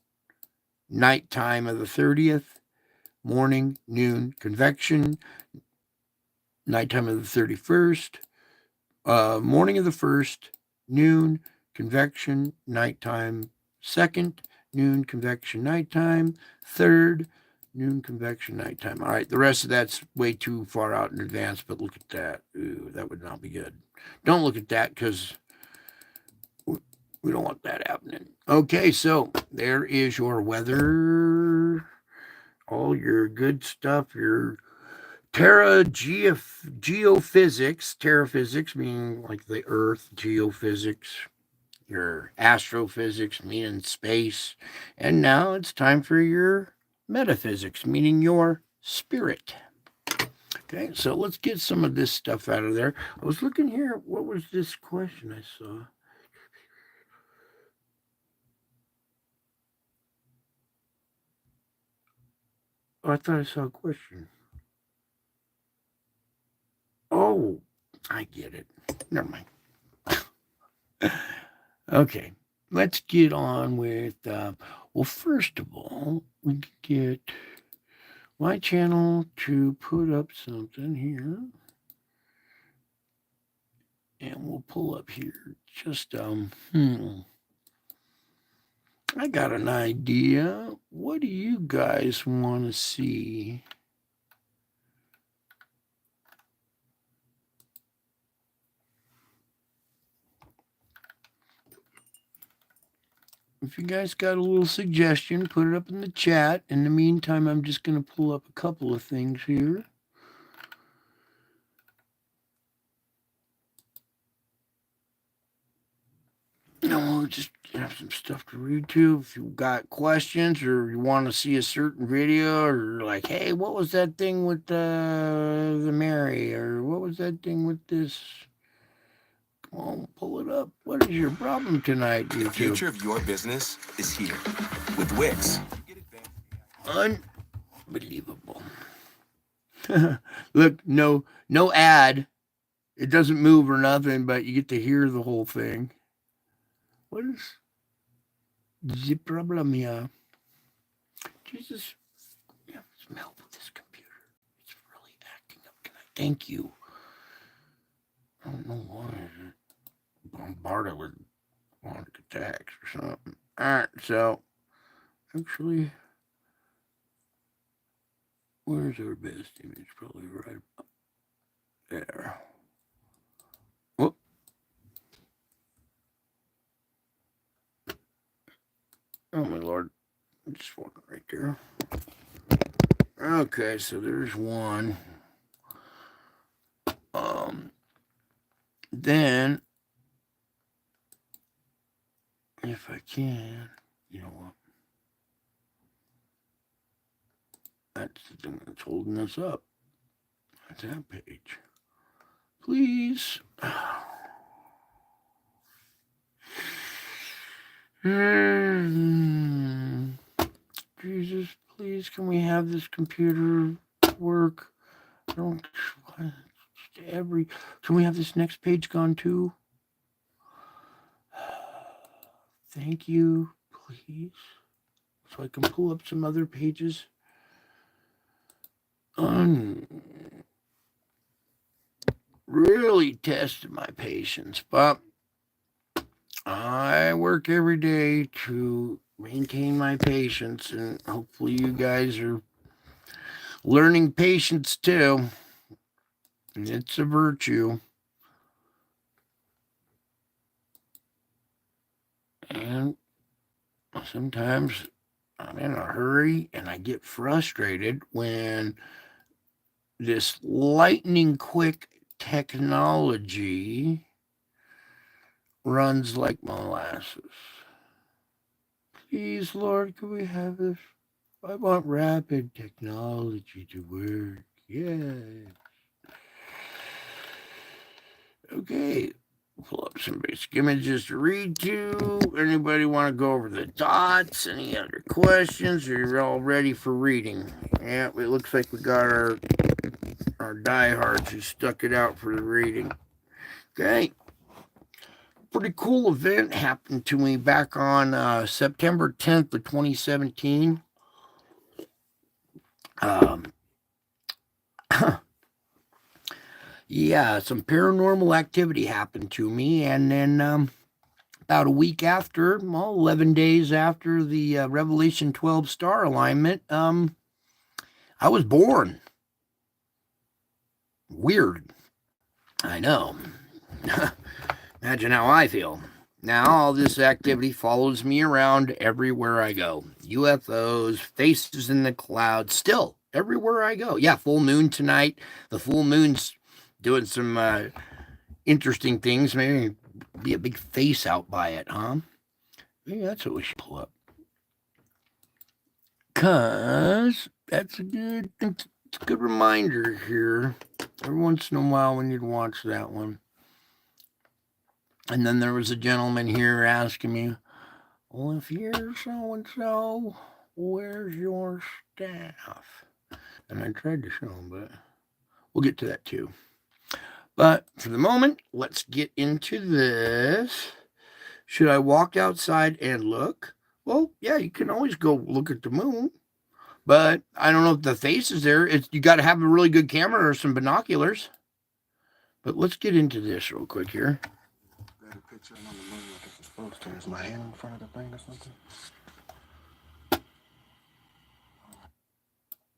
nighttime of the 30th, morning, noon, convection, nighttime of the 31st, morning of the 1st, noon, convection, nighttime, 2nd, noon, convection, nighttime, 3rd, noon, convection, nighttime. All right, the rest of that's way too far out in advance, but look at that. Ooh, that would not be good. Don't look at that because we don't want that happening. Okay, so there is your weather, all your good stuff, your geophysics, terraphysics meaning like the earth, geophysics, your astrophysics meaning space, and now it's time for your metaphysics meaning your spirit. Okay, so let's get some of this stuff out of there. I was looking here, what was this question I saw? Oh, I thought I saw a question. Oh, I get it. Never mind. Okay, let's get on with, well, first of all, we can get my channel to put up something here. And we'll pull up here just, I got an idea. What do you guys want to see? If you guys got a little suggestion, put it up in the chat. In the meantime, I'm just going to pull up a couple of things here. No, just have some stuff to read to. If you got questions or you want to see a certain video, or like, hey, what was that thing with the Mary, or what was that thing with this? Come on, pull it up. What is your problem tonight, YouTube? The future of your business is here with Wix. Unbelievable. Look, no ad. It doesn't move or nothing, but you get to hear the whole thing. What is the problem here? Jesus, we have some help with this computer. It's really acting up tonight. Thank you. I don't know why. Bombarded with attacks or something. All right, so actually, where's our best image? Probably right up there. Whoop. Oh my lord. Just walking right there. Okay, so there's one. Then if I can, you know what? That's the thing that's holding us up. That's that page. Please. Jesus, please, can we have this computer work? I don't. Can we have this next page gone too? Thank you, please. So I can pull up some other pages. Really tested my patience, but I work every day to maintain my patience, and hopefully you guys are learning patience too. It's a virtue. And sometimes I'm in a hurry and I get frustrated when this lightning quick technology runs like molasses. Please, Lord, can we have this? I want rapid technology to work. Yeah. Okay. Pull up some basic images to read to. Anybody want to go over the dots? Any other questions? Or you're all ready for reading? Yeah, it looks like we got our diehards who stuck it out for the reading. Okay. Pretty cool event happened to me back on September 10th of 2017. Yeah, some paranormal activity happened to me, and then about a week after, well, 11 days after the Revelation 12 star alignment, I was born. Weird. I know. Imagine how I feel. Now, all this activity follows me around everywhere I go. UFOs, faces in the clouds, still everywhere I go. Yeah, full moon tonight. The full moon's doing some interesting things. Maybe be a big face out by it, huh? Maybe that's what we should pull up. Cause that's it's a good reminder here. Every once in a while we need to watch that one. And then there was a gentleman here asking me, well, if you're so and so, where's your staff? And I tried to show him, but we'll get to that too. But for the moment, let's get into this. Should I walk outside and look? Well, yeah, you can always go look at the moon. But I don't know if the face is there. You got to have a really good camera or some binoculars. But let's get into this real quick here. Better picture on the moon like it's supposed to. Is my hand in front of the thing or something?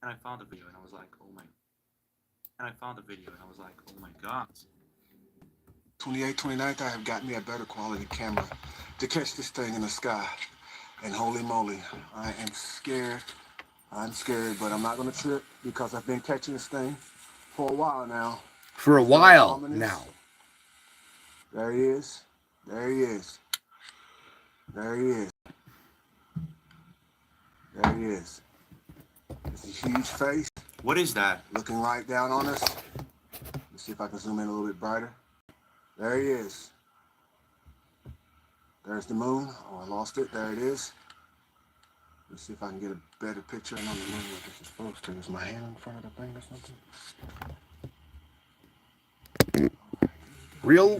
And I found the video and I was like, oh my god. 28th, 29th, I have got me a better quality camera to catch this thing in the sky. And holy moly, I am scared. I'm scared, but I'm not going to trip because I've been catching this thing for a while now. For a while now. There he is. There he is. There he is. There he is. It's a huge face. What is that? Looking right down on us. Let's see if I can zoom in a little bit brighter. There he is. There's the moon. Oh, I lost it. There it is. Let's see if I can get a better picture on the moon like it's supposed to. Is my hand in front of the thing or something? Real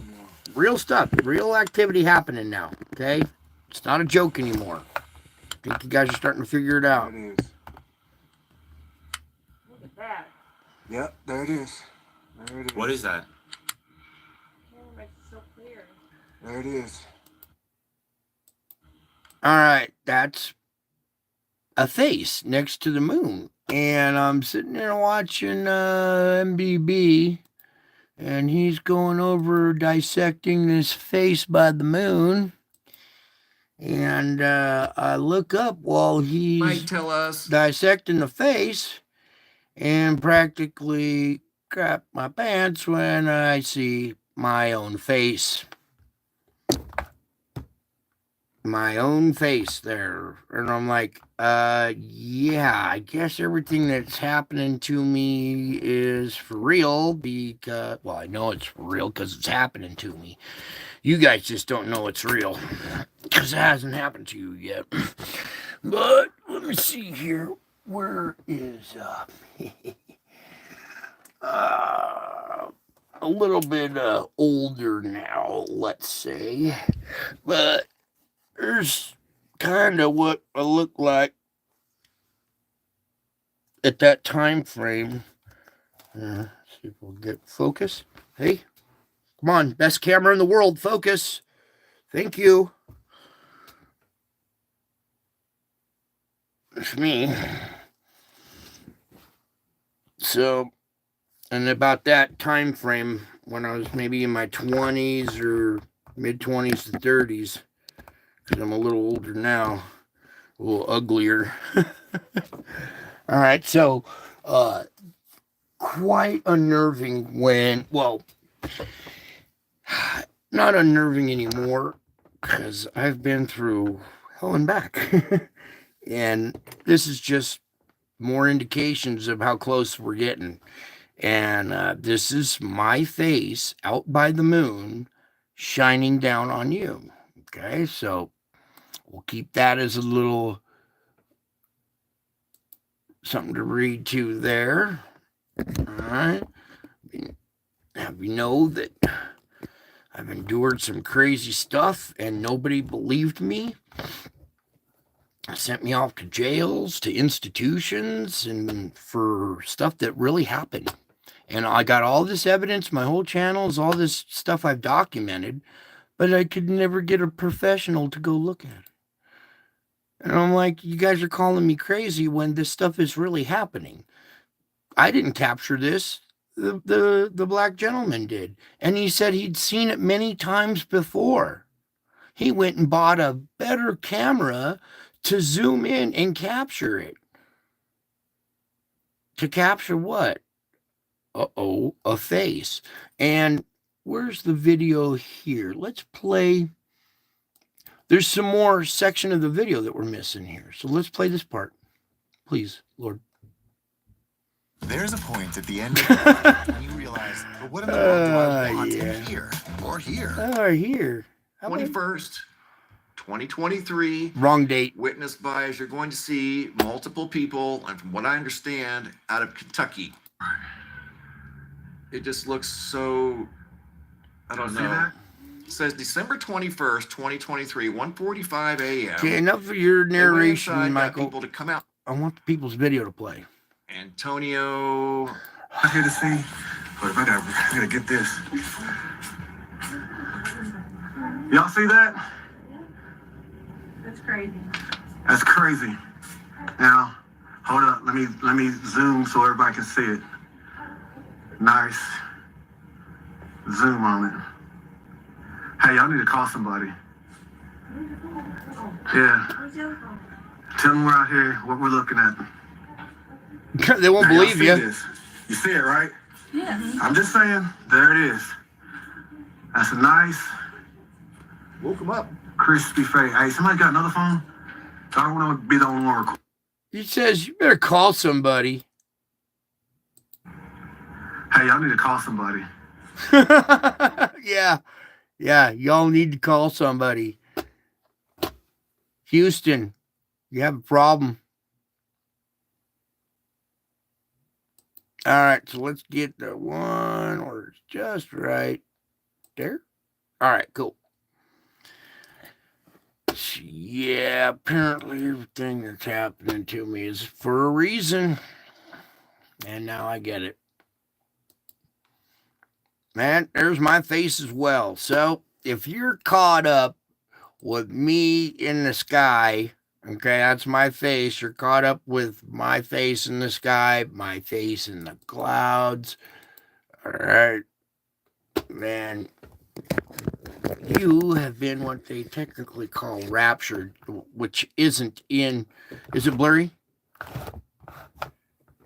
stuff. Real activity happening now. Okay? It's not a joke anymore. I think you guys are starting to figure it out. There it is. Look at that. Yep, there it is. There it is. What is that? Camera makes it so clear. There it is. All right, that's a face next to the moon. And I'm sitting there watching MBB, and he's going over dissecting this face by the moon. And I look up while he's Might tell us. dissecting the face and practically crap my pants when I see my own face. My own face there. And I'm like, yeah, I guess everything that's happening to me is for real because, well, I know it's for real because it's happening to me. You guys just don't know it's real because it hasn't happened to you yet. But let me see here. Where is, a little bit older now, let's say. But there's kind of what I look like at that time frame. See if we'll get focus. Hey, come on, best camera in the world, focus. Thank you. It's me. So, and about that time frame, when I was maybe in my 20s or mid 20s to 30s, because I'm a little older now, a little uglier. All right, so quite unnerving when, well, not unnerving anymore, because I've been through hell and back. And this is just more indications of how close we're getting. And this is my face out by the moon shining down on you. Okay, so we'll keep that as a little something to read to there. All right. Have you know that I've endured some crazy stuff and nobody believed me? Sent me off to jails, to institutions, and for stuff that really happened. And I got all this evidence, my whole channel is all this stuff I've documented, but I could never get a professional to go look at it. And I'm like, you guys are calling me crazy when this stuff is really happening. I didn't capture this. The black gentleman did. And he said he'd seen it many times before. He went and bought a better camera to zoom in and capture it. To capture what? Uh-oh, a face. And where's the video here? Let's play. There's some more section of the video that we're missing here. So let's play this part. Please, Lord. There's a point at the end of it when you realize, but what in the world do I want here or here? Or here. How about- 21st, 2023. Wrong date. Witnessed by, as you're going to see, multiple people, and from what I understand, out of Kentucky. It just looks so, I don't know. It says December 21st, 2023, 1:45 a.m. Okay, enough of your They went narration, inside, got Michael. people to come out. I want the people's video to play. Antonio. I hear the scene, but I gotta get this. Y'all see that? That's crazy. That's crazy. Now, hold up. Let me zoom so everybody can see it. Nice. Zoom on it. Hey, y'all need to call somebody. Yeah. Where's your phone? Tell them we're out here, what we're looking at. They won't Now, y'all believe see you. this. You see it, right? Yes. I'm just saying, there it is. That's a nice, Woke him up. crispy face. Hey, somebody got another phone? I don't want to be the only one recording. He says, you better call somebody. Hey, y'all need to call somebody. Yeah, y'all need to call somebody. Houston, you have a problem. All right, so let's get the one where it's just right there. All right, cool. Yeah, apparently everything that's happening to me is for a reason. And now I get it. Man, there's my face as well. So if you're caught up with me in the sky, okay, that's my face. You're caught up with my face in the sky, my face in the clouds. All right, man. You have been what they technically call raptured, which isn't in. Is it blurry?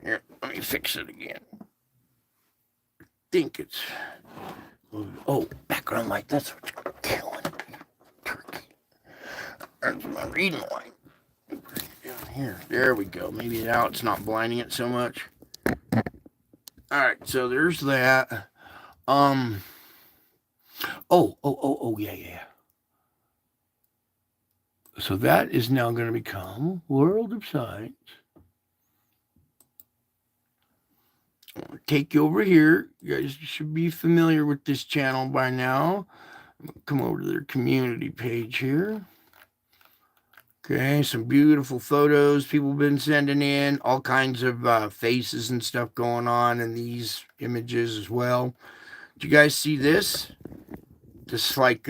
Here, let me fix it again. I think it's. Oh, background light. That's what's killing me. Turkey. That's my reading light. Down here. There we go. Maybe now it's not blinding it so much. All right, so there's that. Yeah. So that is now going to become World of Science. I'll take you over here. You guys should be familiar with this channel by now. Come over to their community page here. Okay, some beautiful photos people have been sending in. All kinds of faces and stuff going on in these images as well. Did you guys see this? Just like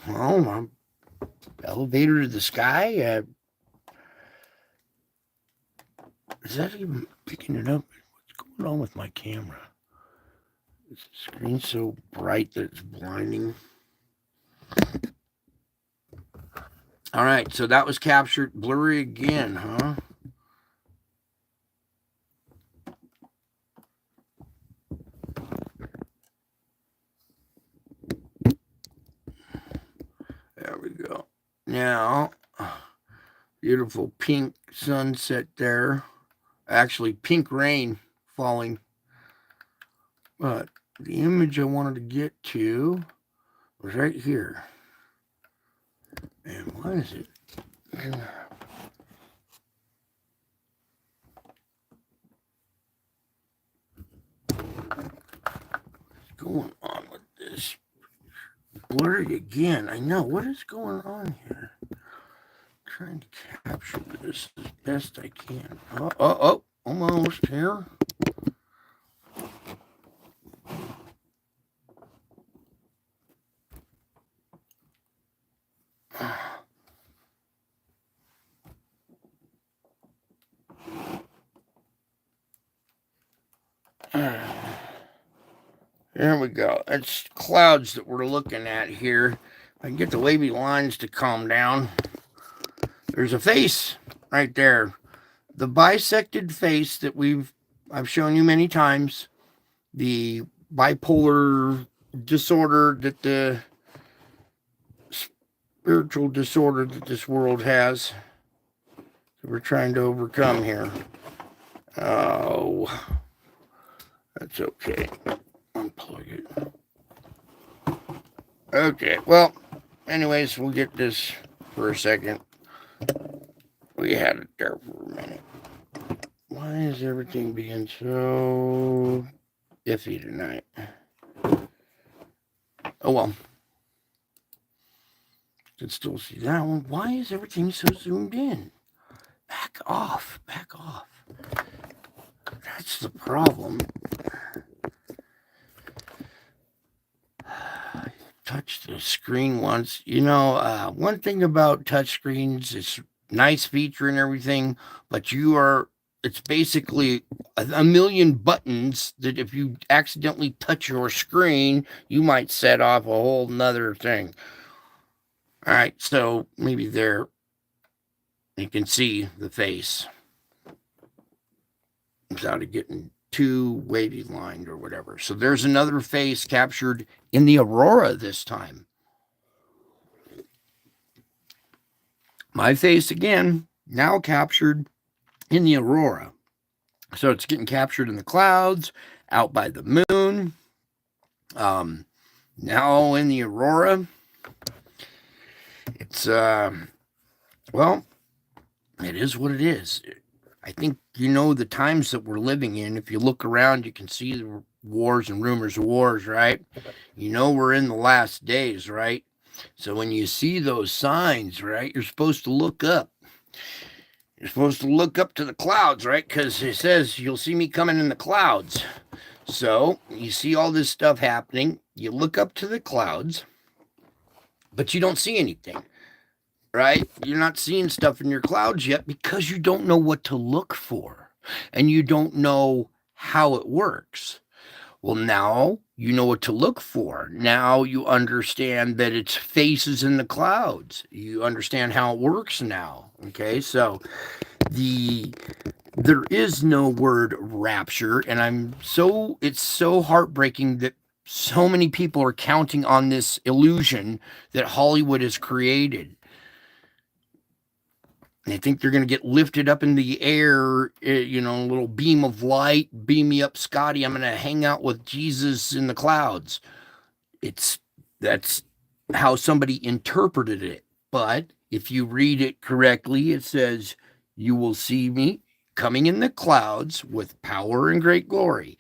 Well, I'm elevator to the sky. Is that even picking it up? What's going on with my camera? Is the screen so bright that it's blinding? All right, so that was captured. Blurry again, huh? There we go. Now, beautiful pink sunset there. Actually, pink rain falling. But the image I wanted to get to was right here. And why is it? What's going on with this? Blurred again. I know. What is going on here? Trying to capture this as best I can. Oh, almost here. There we go. It's clouds that we're looking at here. I can get the wavy lines to calm down. There's a face right there. The bisected face that I've shown you many times. The bipolar disorder that the spiritual disorder that this world has. That we're trying to overcome here. Oh, that's okay. Unplug it. Okay, well, anyways, we'll get this for a second. We had it there for a minute. Why is everything being so iffy tonight? Oh, well. Can still see that one. Why is everything so zoomed in? Back off. Back off. That's the problem. Touch the screen once. You know, one thing about touch screens is nice feature and everything, but it's basically a million buttons that if you accidentally touch your screen, you might set off a whole nother thing. All right, so maybe there you can see the face without it getting too wavy lined or whatever. So there's another face captured in the aurora this time. My face again, now captured in the aurora. So it's getting captured in the clouds, out by the moon. Now in the aurora. It's, well, it is what it is. I think you know the times that we're living in. If you look around, you can see the wars and rumors of wars, right? You know we're in the last days, right? So when you see those signs, right, you're supposed to look up. You're supposed to look up to the clouds, right? Because it says you'll see me coming in the clouds. So you see all this stuff happening. You look up to the clouds, but you don't see anything. Right? You're not seeing stuff in your clouds yet because you don't know what to look for and you don't know how it works. Well, now you know what to look for. Now you understand that it's faces in the clouds. You understand how it works now. Okay, so there is no word rapture, and it's so heartbreaking that so many people are counting on this illusion that Hollywood has created. They think they're going to get lifted up in the air, you know, a little beam of light, beam me up, Scotty. I'm going to hang out with Jesus in the clouds. That's how somebody interpreted it. But if you read it correctly, it says, you will see me coming in the clouds with power and great glory.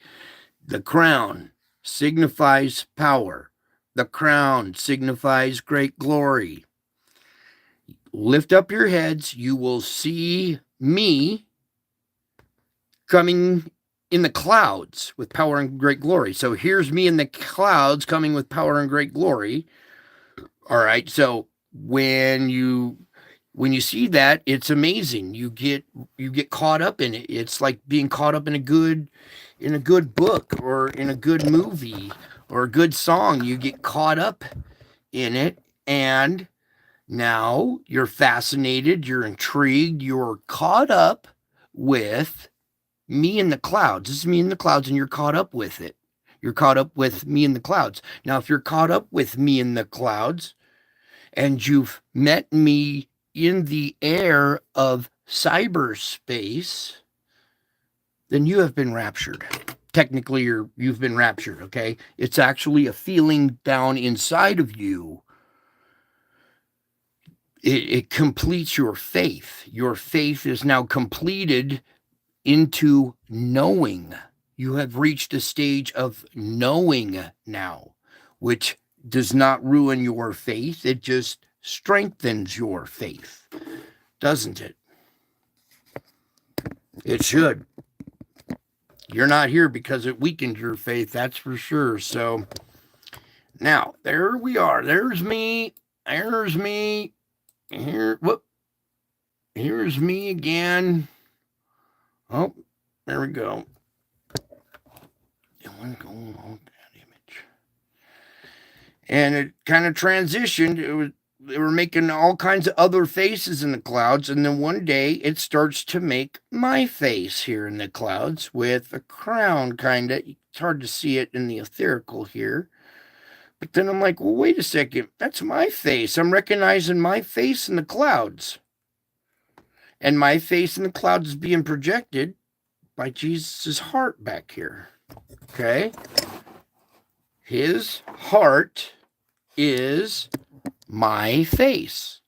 The crown signifies power. The crown signifies great glory. Lift up your heads, you will see me coming in the clouds with power and great glory. So here's me in the clouds coming with power and great glory. All right. So when you see that, it's amazing. You get caught up in it. It's like being caught up in a good book or in a good movie or a good song. You get caught up in it, and now you're fascinated, you're intrigued, you're caught up with me in the clouds. This is me in the clouds, and you're caught up with it. You're caught up with me in the clouds. Now, if you're caught up with me in the clouds and you've met me in the air of cyberspace, then you have been raptured. Technically, you've been raptured, okay? It's actually a feeling down inside of you. It completes your faith. Your faith is now completed into knowing. You have reached a stage of knowing now, which does not ruin your faith. It just strengthens your faith, doesn't it? It should. You're not here because it weakened your faith, that's for sure. So now there we are. There's me. There's me. Here, whoop. Here's me again. Oh, there we go. It wasn't going on that image. And it kind of transitioned. They were making all kinds of other faces in the clouds, and then one day it starts to make my face here in the clouds with a crown, kind of. It's hard to see it in the etherical here. But then I'm like, well, wait a second. That's my face. I'm recognizing my face in the clouds. And my face in the clouds is being projected by Jesus' heart back here. Okay? His heart is my face.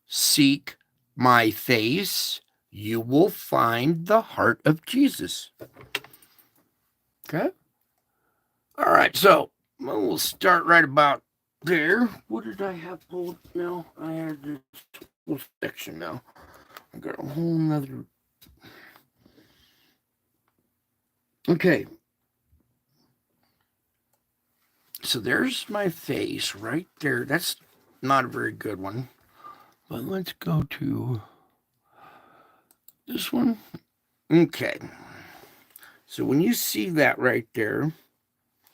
Seek my face, you will find the heart of Jesus. Okay? All right, so we'll start right about there. What did I have pulled now? I had this whole section now. I got a whole nother. Okay. So there's my face right there. That's not a very good one. But let's go to this one. Okay. So when you see that right there,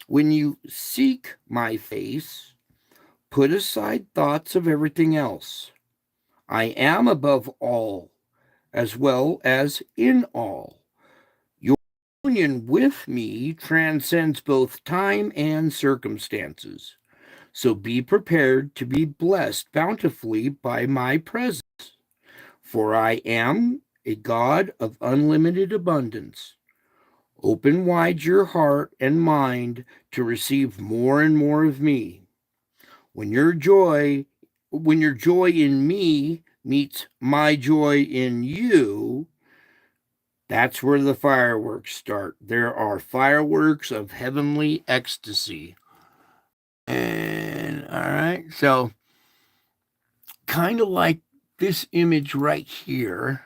when you seek my face, put aside thoughts of everything else. I am above all, as well as in all. Your union with me transcends both time and circumstances. So be prepared to be blessed bountifully by my presence. For I am a God of unlimited abundance. Open wide your heart and mind to receive more and more of me. When your joy in me meets my joy in you, that's where the fireworks start. There are fireworks of heavenly ecstasy. And all right, so kind of like this image right here.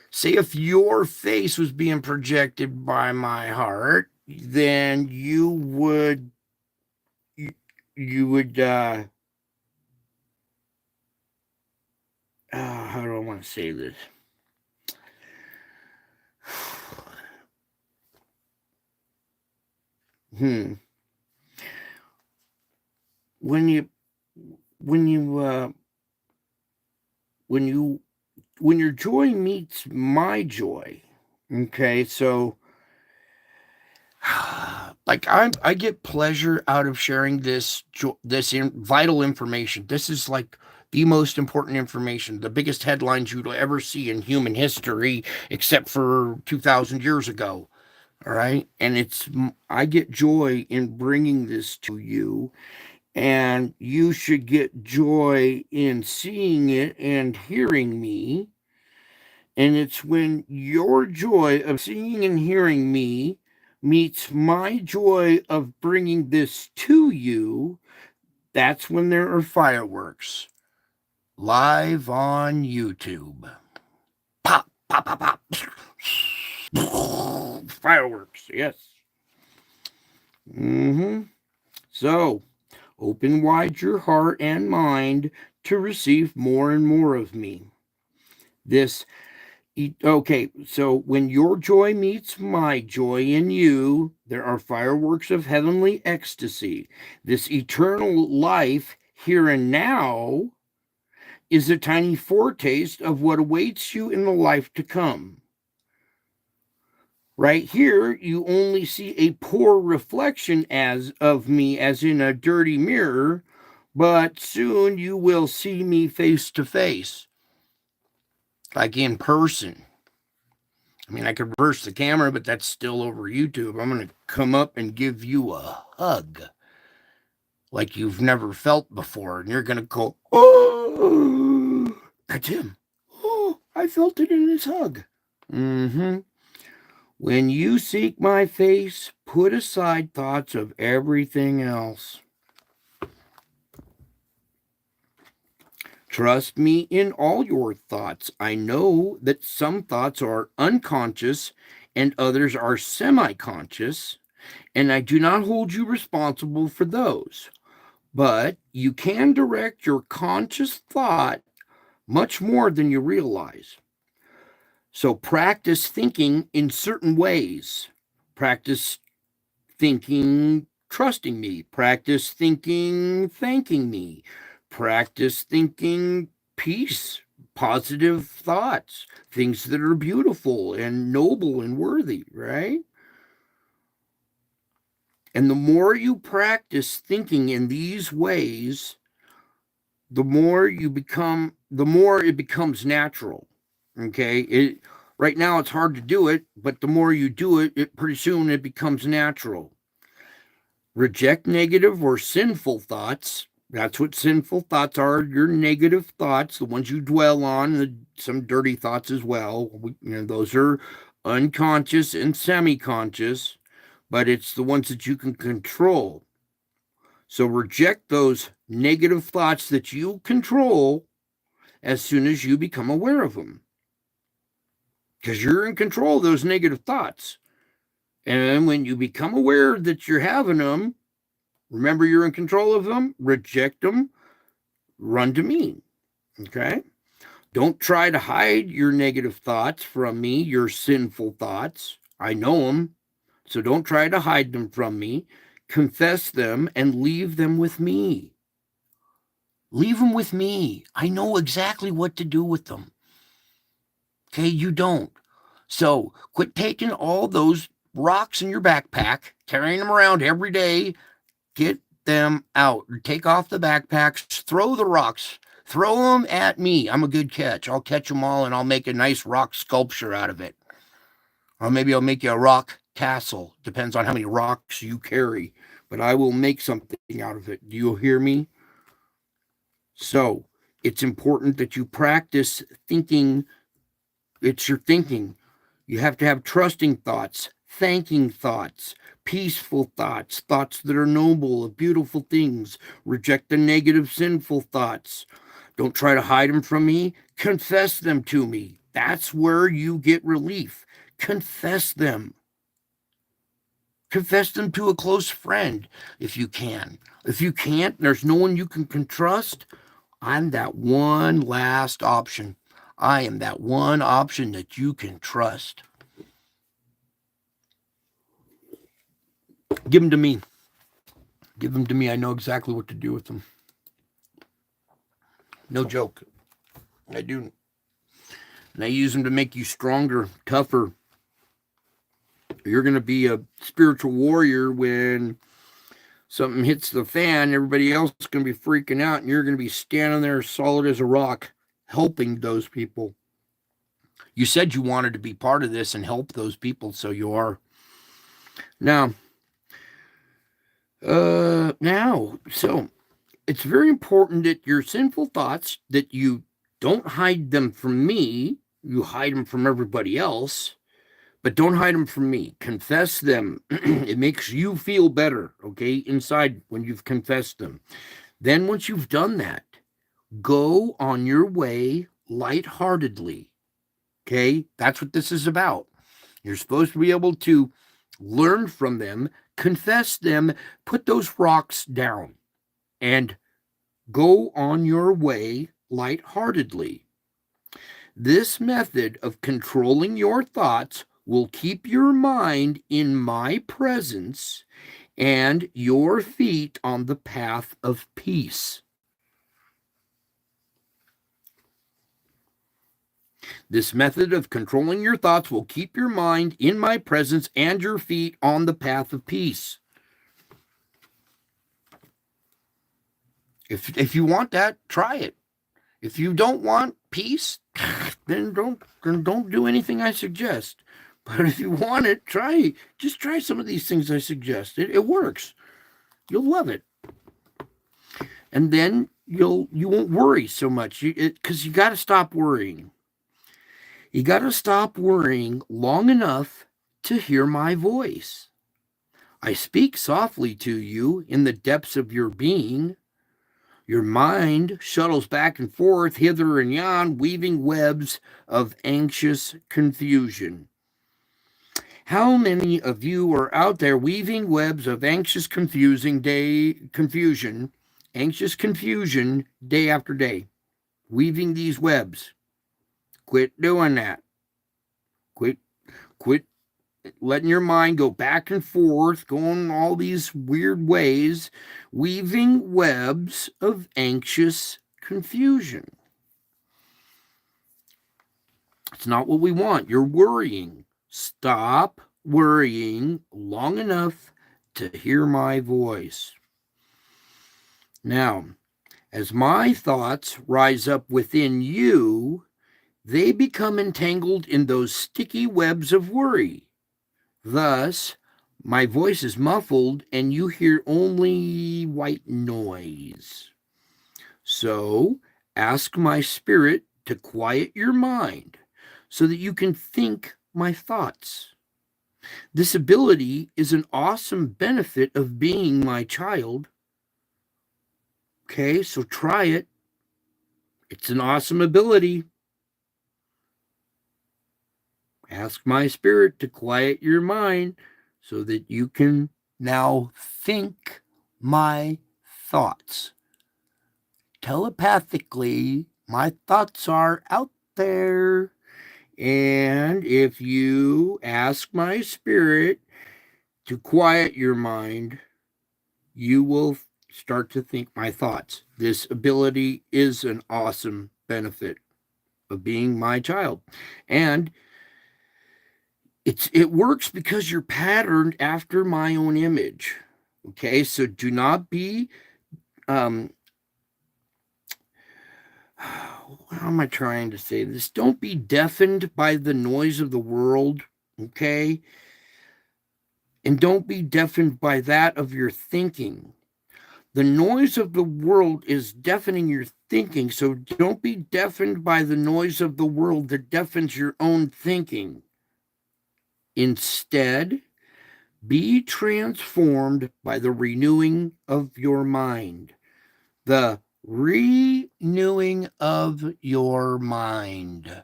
Say if your face was being projected by my heart, then you would how do I want to say this? When your joy meets my joy, okay, so like I get pleasure out of sharing this vital information. This is like the most important information, the biggest headlines you'll ever see in human history, except for 2,000 years ago. All right, and I get joy in bringing this to you. And you should get joy in seeing it and hearing me. And it's when your joy of seeing and hearing me meets my joy of bringing this to you, that's when there are fireworks. Live on YouTube. Pop, pop, pop, pop. Fireworks, yes. So, Open wide your heart and mind to receive more and more of me. Okay, so when your joy meets my joy in you, there are fireworks of heavenly ecstasy. This eternal life here and now is a tiny foretaste of what awaits you in the life to come. Right here, you only see a poor reflection of me as in a dirty mirror, but soon you will see me face to face, like in person. I mean, I could reverse the camera, but that's still over YouTube. I'm going to come up and give you a hug like you've never felt before, and you're going to go, oh, that's him. Oh, I felt it in his hug. Mm-hmm. When you seek my face, put aside thoughts of everything else. Trust me in all your thoughts. I know that some thoughts are unconscious and others are semi-conscious, and I do not hold you responsible for those. But you can direct your conscious thought much more than you realize. So practice thinking in certain ways. Practice thinking trusting me. Practice thinking thanking me. Practice thinking peace, positive thoughts, things that are beautiful and noble and worthy, right? And the more you practice thinking in these ways, the more it becomes natural. Okay? Right now it's hard to do it, but the more you do it, pretty soon it becomes natural. Reject negative or sinful thoughts. That's what sinful thoughts are. Your negative thoughts, the ones you dwell on, some dirty thoughts as well. Those are unconscious and semi-conscious, but it's the ones that you can control. So reject those negative thoughts that you control as soon as you become aware of them. Because you're in control of those negative thoughts. And when you become aware that you're having them, remember you're in control of them, reject them, run to me. Okay? Don't try to hide your negative thoughts from me, your sinful thoughts. I know them. So don't try to hide them from me. Confess them and leave them with me. Leave them with me. I know exactly what to do with them. Okay, you don't. So quit taking all those rocks in your backpack, carrying them around every day. Get them out. Take off the backpacks. Throw the rocks. Throw them at me. I'm a good catch. I'll catch them all and I'll make a nice rock sculpture out of it. Or maybe I'll make you a rock castle. Depends on how many rocks you carry. But I will make something out of it. Do you hear me? So it's important that you practice thinking. It's your thinking. You have to have trusting thoughts, thanking thoughts, peaceful thoughts, thoughts that are noble, of beautiful things. Reject the negative, sinful thoughts. Don't try to hide them from me. Confess them to me. That's where you get relief. Confess them. Confess them to a close friend if you can. If you can't, there's no one you can trust, I'm that one last option. I am that one option that you can trust. Give them to me. Give them to me. I know exactly what to do with them. No joke. I do. And I use them to make you stronger, tougher. You're going to be a spiritual warrior when something hits the fan. Everybody else is going to be freaking out, and you're going to be standing there solid as a rock, helping those people. You said you wanted to be part of this and help those people, so you are. Now, so it's very important that your sinful thoughts, that you don't hide them from me. You hide them from everybody else, but don't hide them from me. Confess them. It makes you feel better, okay, inside when you've confessed them. Then once you've done that, go on your way lightheartedly. Okay, that's what this is about. You're supposed to be able to learn from them, confess them, put those rocks down. and go on your way lightheartedly. This method of controlling your thoughts will keep your mind in my presence and your feet on the path of peace. This method of controlling your thoughts will keep your mind in my presence and your feet on the path of peace. If you want that, try it. If you don't want peace, then don't do anything I suggest. But if you want it, just try some of these things I suggest. It works. You'll love it. And then you won't worry so much because you got to stop worrying. You got to stop worrying long enough to hear my voice. I speak softly to you in the depths of your being. Your mind shuttles back and forth, hither and yon, weaving webs of anxious confusion. How many of you are out there weaving webs of anxious confusion day after day? Weaving these webs. Quit doing that. Quit letting your mind go back and forth, going all these weird ways, weaving webs of anxious confusion. It's not what we want. You're worrying. Stop worrying long enough to hear my voice. Now, as my thoughts rise up within you, they become entangled in those sticky webs of worry. Thus, my voice is muffled and you hear only white noise. So, ask my spirit to quiet your mind so that you can think my thoughts. This ability is an awesome benefit of being my child. Okay, so try it. It's an awesome ability. Ask my spirit to quiet your mind so that you can now think my thoughts. Telepathically, my thoughts are out there. And if you ask my spirit to quiet your mind, you will start to think my thoughts. This ability is an awesome benefit of being my child. And it works because you're patterned after my own image. Okay, so do not be how am I trying to say this? Don't be deafened by the noise of the world, okay? And don't be deafened by that of your thinking. The noise of the world is deafening your thinking, so don't be deafened by the noise of the world that deafens your own thinking. Instead, be transformed by the renewing of your mind. The renewing of your mind.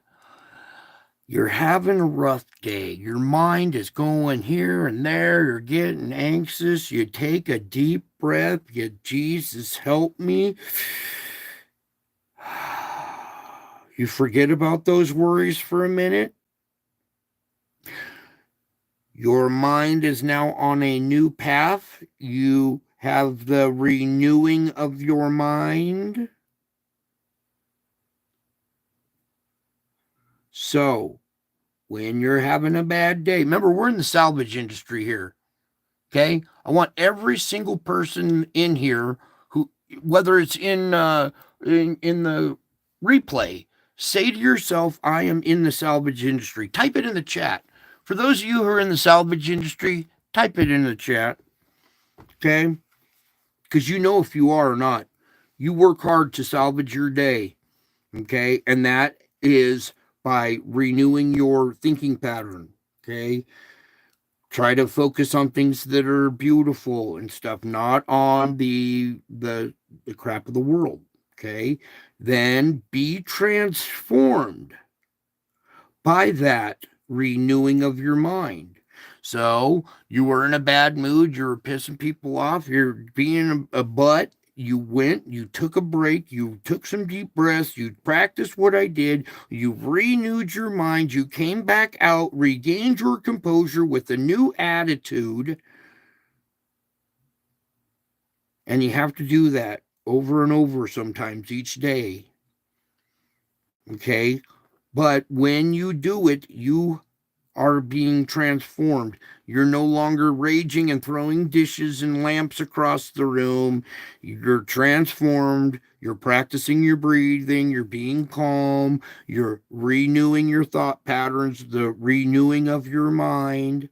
You're having a rough day. Your mind is going here and there. You're getting anxious. You take a deep breath. You, Jesus, help me. You forget about those worries for a minute. Your mind is now on a new path. You have the renewing of your mind. So, when you're having a bad day, remember, we're in the salvage industry here. Okay? I want every single person in here who, whether it's in the replay, say to yourself, I am in the salvage industry. Type it in the chat. For those of you who are in the salvage industry, type it in the chat, okay? Because you know if you are or not. You work hard to salvage your day, okay? And that is by renewing your thinking pattern, okay? Try to focus on things that are beautiful and stuff, not on the crap of the world, okay? Then be transformed by that renewing of your mind. So you were in a bad mood, you were pissing people off, you're being a butt, You went, you took a break, you took some deep breaths, you practiced what I did, you renewed your mind, you came back out, regained your composure with a new attitude. And you have to do that over and over sometimes each day. Okay? But when you do it, you are being transformed. You're no longer raging and throwing dishes and lamps across the room. You're transformed. You're practicing your breathing. You're being calm. You're renewing your thought patterns, the renewing of your mind.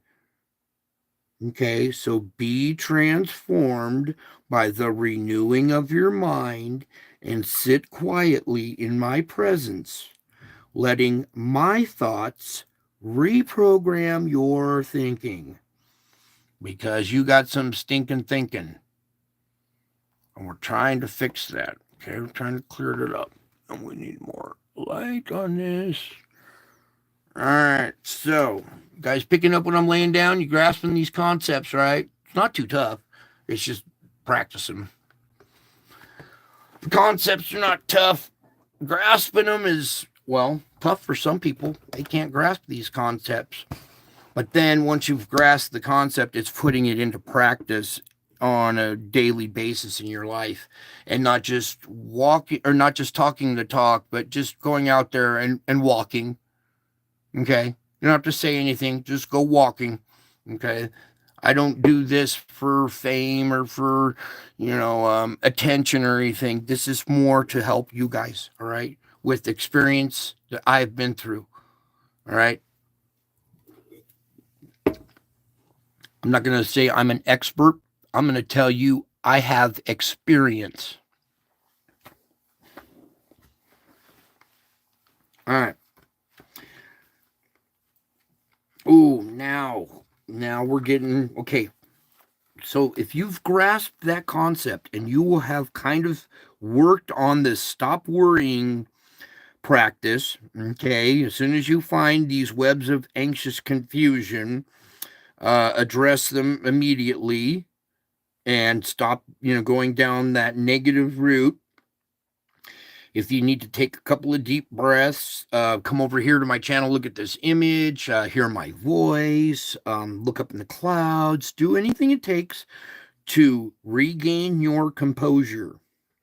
Okay, so be transformed by the renewing of your mind and sit quietly in my presence, letting my thoughts reprogram your thinking, because you got some stinking thinking, and we're trying to fix that. Okay, we're trying to clear it up, and we need more light on this. All right, so you guys picking up what I'm laying down? You grasping these concepts, right? It's not too tough. It's just practicing. The concepts are not tough. Grasping them is, well, tough for some people. They can't grasp these concepts. But then once you've grasped the concept, it's putting it into practice on a daily basis in your life, and not just walking, or not just talking the talk, but just going out there and walking. Okay? You don't have to say anything. Just go walking. Okay? I don't do this for fame or for, attention or anything. This is more to help you guys, all right? With experience that I've been through, all right? I'm not going to say I'm an expert. I'm going to tell you I have experience. All right. Oh, now we're getting, okay. So if you've grasped that concept, and you will have kind of worked on this stop worrying practice, okay, as soon as you find these webs of anxious confusion, address them immediately and stop, going down that negative route. If you need to take a couple of deep breaths, come over here to my channel, look at this image, hear my voice, look up in the clouds, do anything it takes to regain your composure.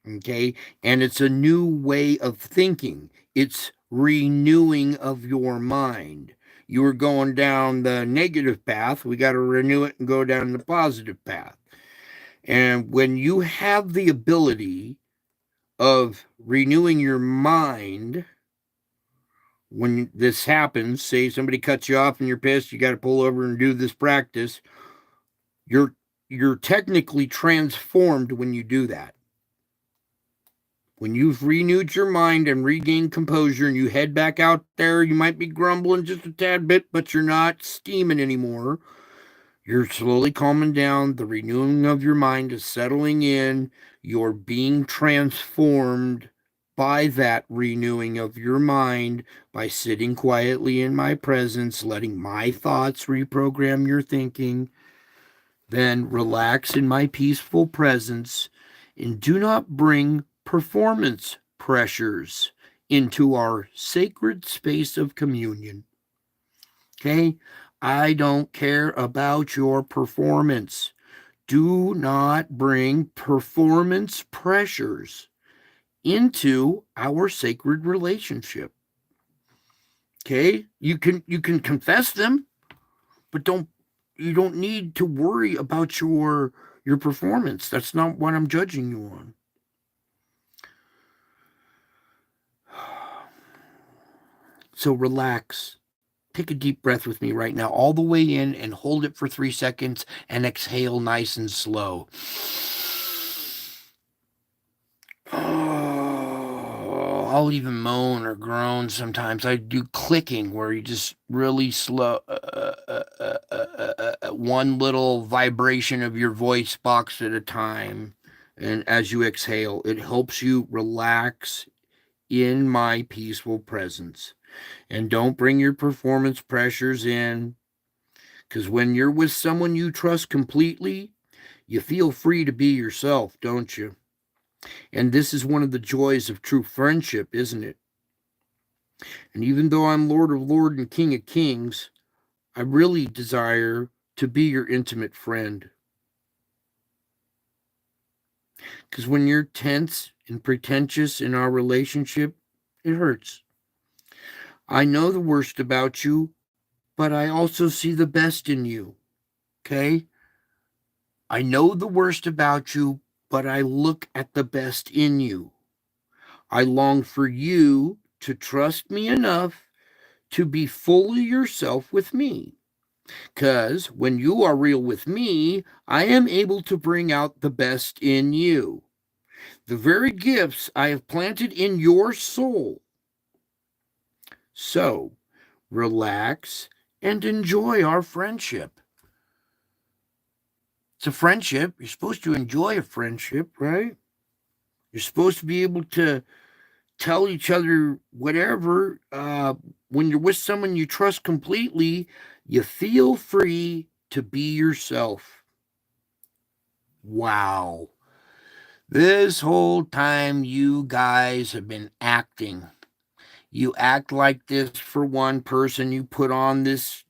Okay? And it's a new way of thinking. It's renewing of your mind. You were going down the negative path. We got to renew it and go down the positive path. And when you have the ability of renewing your mind, when this happens, say somebody cuts you off and you're pissed, you got to pull over and do this practice, you're technically transformed when you do that. When you've renewed your mind and regained composure and you head back out there, you might be grumbling just a tad bit, but you're not steaming anymore. You're slowly calming down. The renewing of your mind is settling in. You're being transformed by that renewing of your mind, by sitting quietly in my presence, letting my thoughts reprogram your thinking. Then relax in my peaceful presence, and do not bring performance pressures into our sacred space of communion. Okay? I don't care about your performance. Do not bring performance pressures into our sacred relationship. Okay? You can confess them, but you don't need to worry about your performance. That's not what I'm judging you on. So relax. Take a deep breath with me right now, all the way in, and hold it for 3 seconds, and exhale nice and slow. Oh, I'll even moan or groan sometimes. I do clicking, where you just really slow, one little vibration of your voice box at a time. And as you exhale, it helps you relax in my peaceful presence. And don't bring your performance pressures in, because when you're with someone you trust completely, you feel free to be yourself, don't you? And this is one of the joys of true friendship, isn't it? And even though I'm Lord of Lords and King of Kings, I really desire to be your intimate friend. Because when you're tense and pretentious in our relationship, it hurts. I know the worst about you, but I also see the best in you. Okay? I know the worst about you, but I look at the best in you. I long for you to trust me enough to be fully yourself with me. Because when you are real with me, I am able to bring out the best in you. The very gifts I have planted in your soul. So, relax and enjoy our friendship. It's a friendship. You're supposed to enjoy a friendship, right? You're supposed to be able to tell each other whatever. When you're with someone you trust completely, you feel free to be yourself. Wow. This whole time you guys have been acting. You act like this for one person, you put on this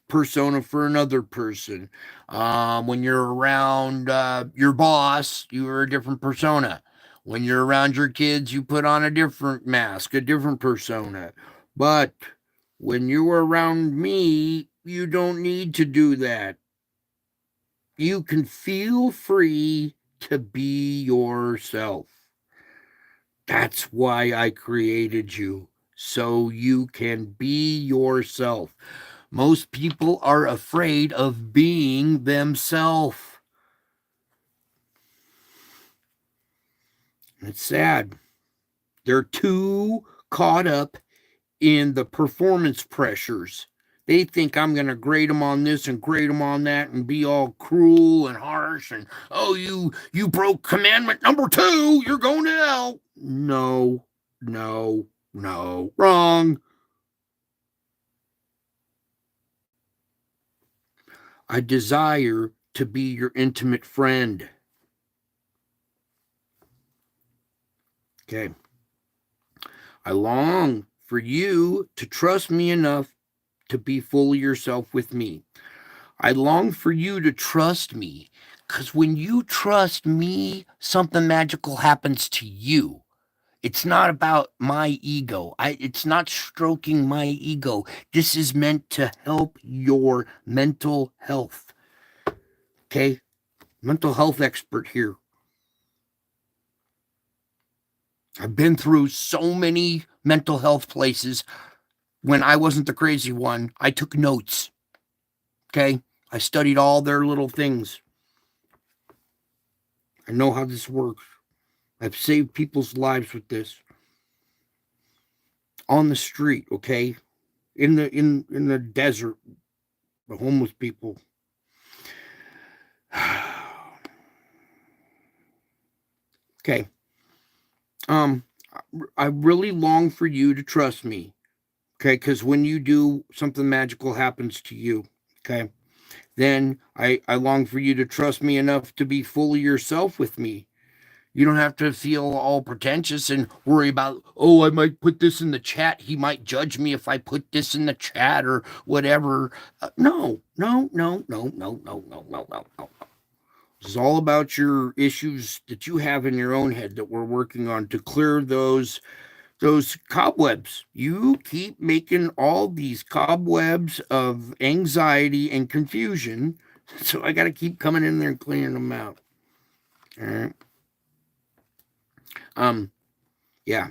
persona for another person. When you're around your boss, you're a different persona. When you're around your kids, you put on a different mask, a different persona. But when you're around me, you don't need to do that. You can feel free to be yourself. That's why I created you, so you can be yourself. Most people are afraid of being themselves. It's sad. They're too caught up in the performance pressures. They think I'm going to grade them on this and grade them on that and be all cruel and harsh and, oh, you broke commandment number 2, you're going to hell. No, no, no, wrong. I desire to be your intimate friend. Okay. I long for you to trust me enough to be fully yourself with me. I long for you to trust me, because when you trust me, something magical happens to you. It's not about my ego. It's not stroking my ego. This is meant to help your mental health. Okay? Mental health expert here. I've been through so many mental health places. When I wasn't the crazy one, I took notes. Okay? I studied all their little things. I know how this works. I've saved people's lives with this. On the street, okay? In the desert, the homeless people. Okay. I really long for you to trust me. Okay, because when you do, something magical happens to you. Okay. Then I long for you to trust me enough to be fully yourself with me. You don't have to feel all pretentious and worry about, oh, I might put this in the chat. He might judge me if I put this in the chat or whatever. No. This is all about your issues that you have in your own head that we're working on to clear those cobwebs. You keep making all these cobwebs of anxiety and confusion. So I got to keep coming in there and cleaning them out. All right. Yeah.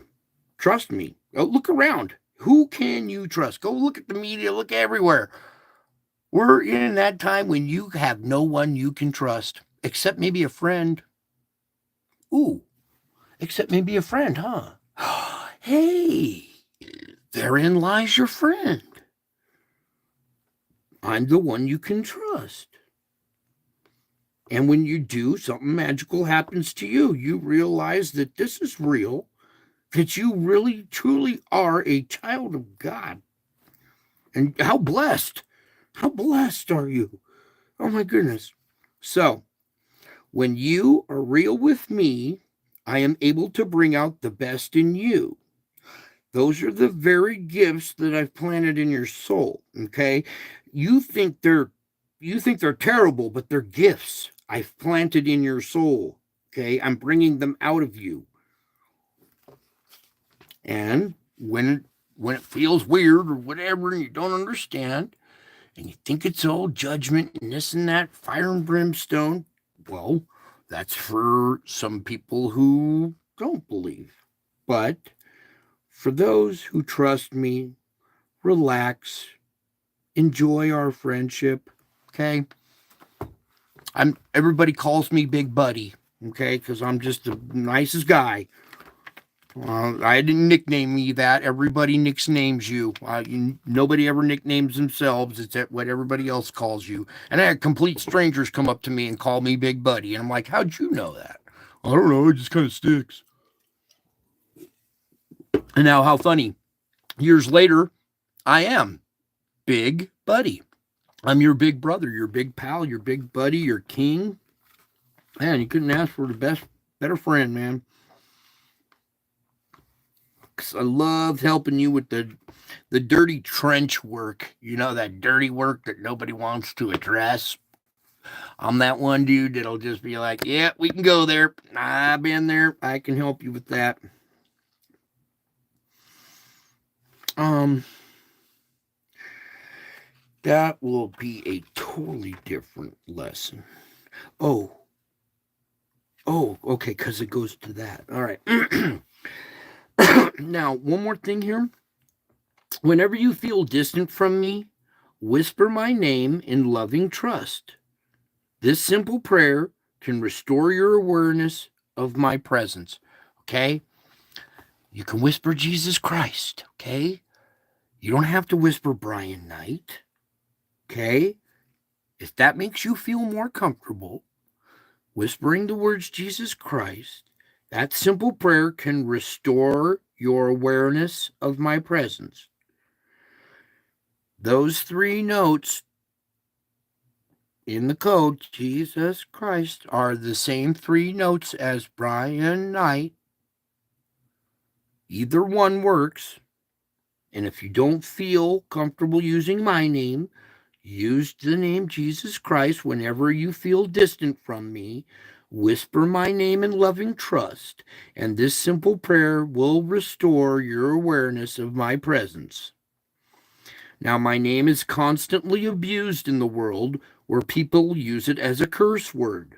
Trust me. Go look around. Who can you trust? Go look at the media. Look everywhere. We're in that time when you have no one you can trust, except maybe a friend. Ooh, except maybe a friend, huh? Hey, therein lies your friend. I'm the one you can trust. And when you do, something magical happens to you. You realize that this is real, that you really, truly are a child of God. And how blessed are you? Oh my goodness. So, when you are real with me, I am able to bring out the best in you. Those are the very gifts that I've planted in your soul. Okay. You think they're terrible, but they're gifts I've planted in your soul. Okay. I'm bringing them out of you. And when it feels weird or whatever, and you don't understand, and you think it's all judgment and this and that, fire and brimstone, well, that's for some people who don't believe. But for those who trust me, relax, enjoy our friendship, okay? Everybody calls me Big Buddy, okay, because I'm just the nicest guy. I didn't nickname me that. Everybody nicknames you. Nobody ever nicknames themselves. It's what everybody else calls you. And I had complete strangers come up to me and call me Big Buddy. And I'm like, how'd you know that? I don't know. It just kind of sticks. And now, how funny. Years later, I am Big Buddy. I'm your big brother, your big pal, your big buddy, your king. Man, you couldn't ask for better friend, man. I loved helping you with the dirty trench work. You know, that dirty work that nobody wants to address. I'm that one dude that'll just be like, yeah, we can go there. I've been there. I can help you with that. That will be a totally different lesson. Oh, okay, because it goes to that. All right. Now, one more thing here. Whenever you feel distant from me, whisper my name in loving trust. This simple prayer can restore your awareness of my presence. Okay? You can whisper Jesus Christ. Okay? You don't have to whisper Brian Knight. Okay? If that makes you feel more comfortable, whispering the words Jesus Christ, that simple prayer can restore your awareness of my presence. Those 3 notes in the code, Jesus Christ, are the same 3 notes as Brian Knight. Either one works. And if you don't feel comfortable using my name, use the name Jesus Christ whenever you feel distant from me. Whisper my name in loving trust, and this simple prayer will restore your awareness of my presence. Now, my name is constantly abused in the world where people use it as a curse word.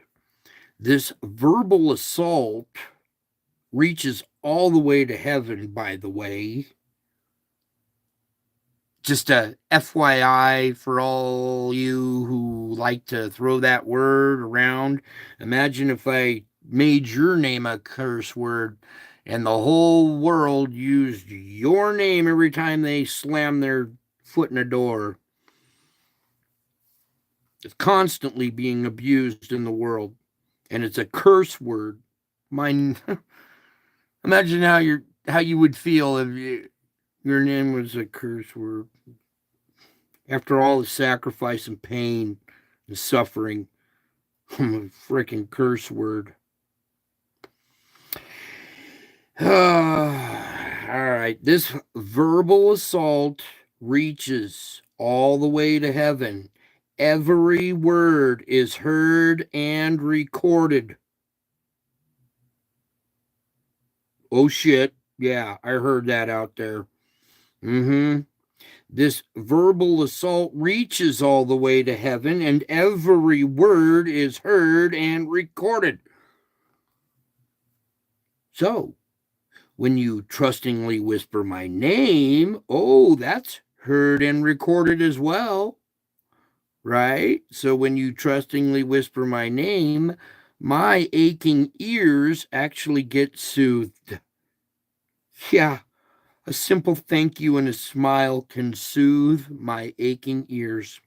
This verbal assault reaches all the way to heaven, by the way. Just a FYI for all you who like to throw that word around. Imagine if I made your name a curse word and the whole world used your name every time they slam their foot in a door. It's constantly being abused in the world, and it's a curse word. Imagine how you would feel if your name was a curse word. After all the sacrifice and pain and suffering from a freaking curse word. All right, this verbal assault reaches all the way to heaven. Every word is heard and recorded. Oh shit, yeah, I heard that out there. This verbal assault reaches all the way to heaven, and every word is heard and recorded. So, when you trustingly whisper my name, oh, that's heard and recorded as well, right? So when you trustingly whisper my name, my aching ears actually get soothed. Yeah, a simple thank you and a smile can soothe my aching ears.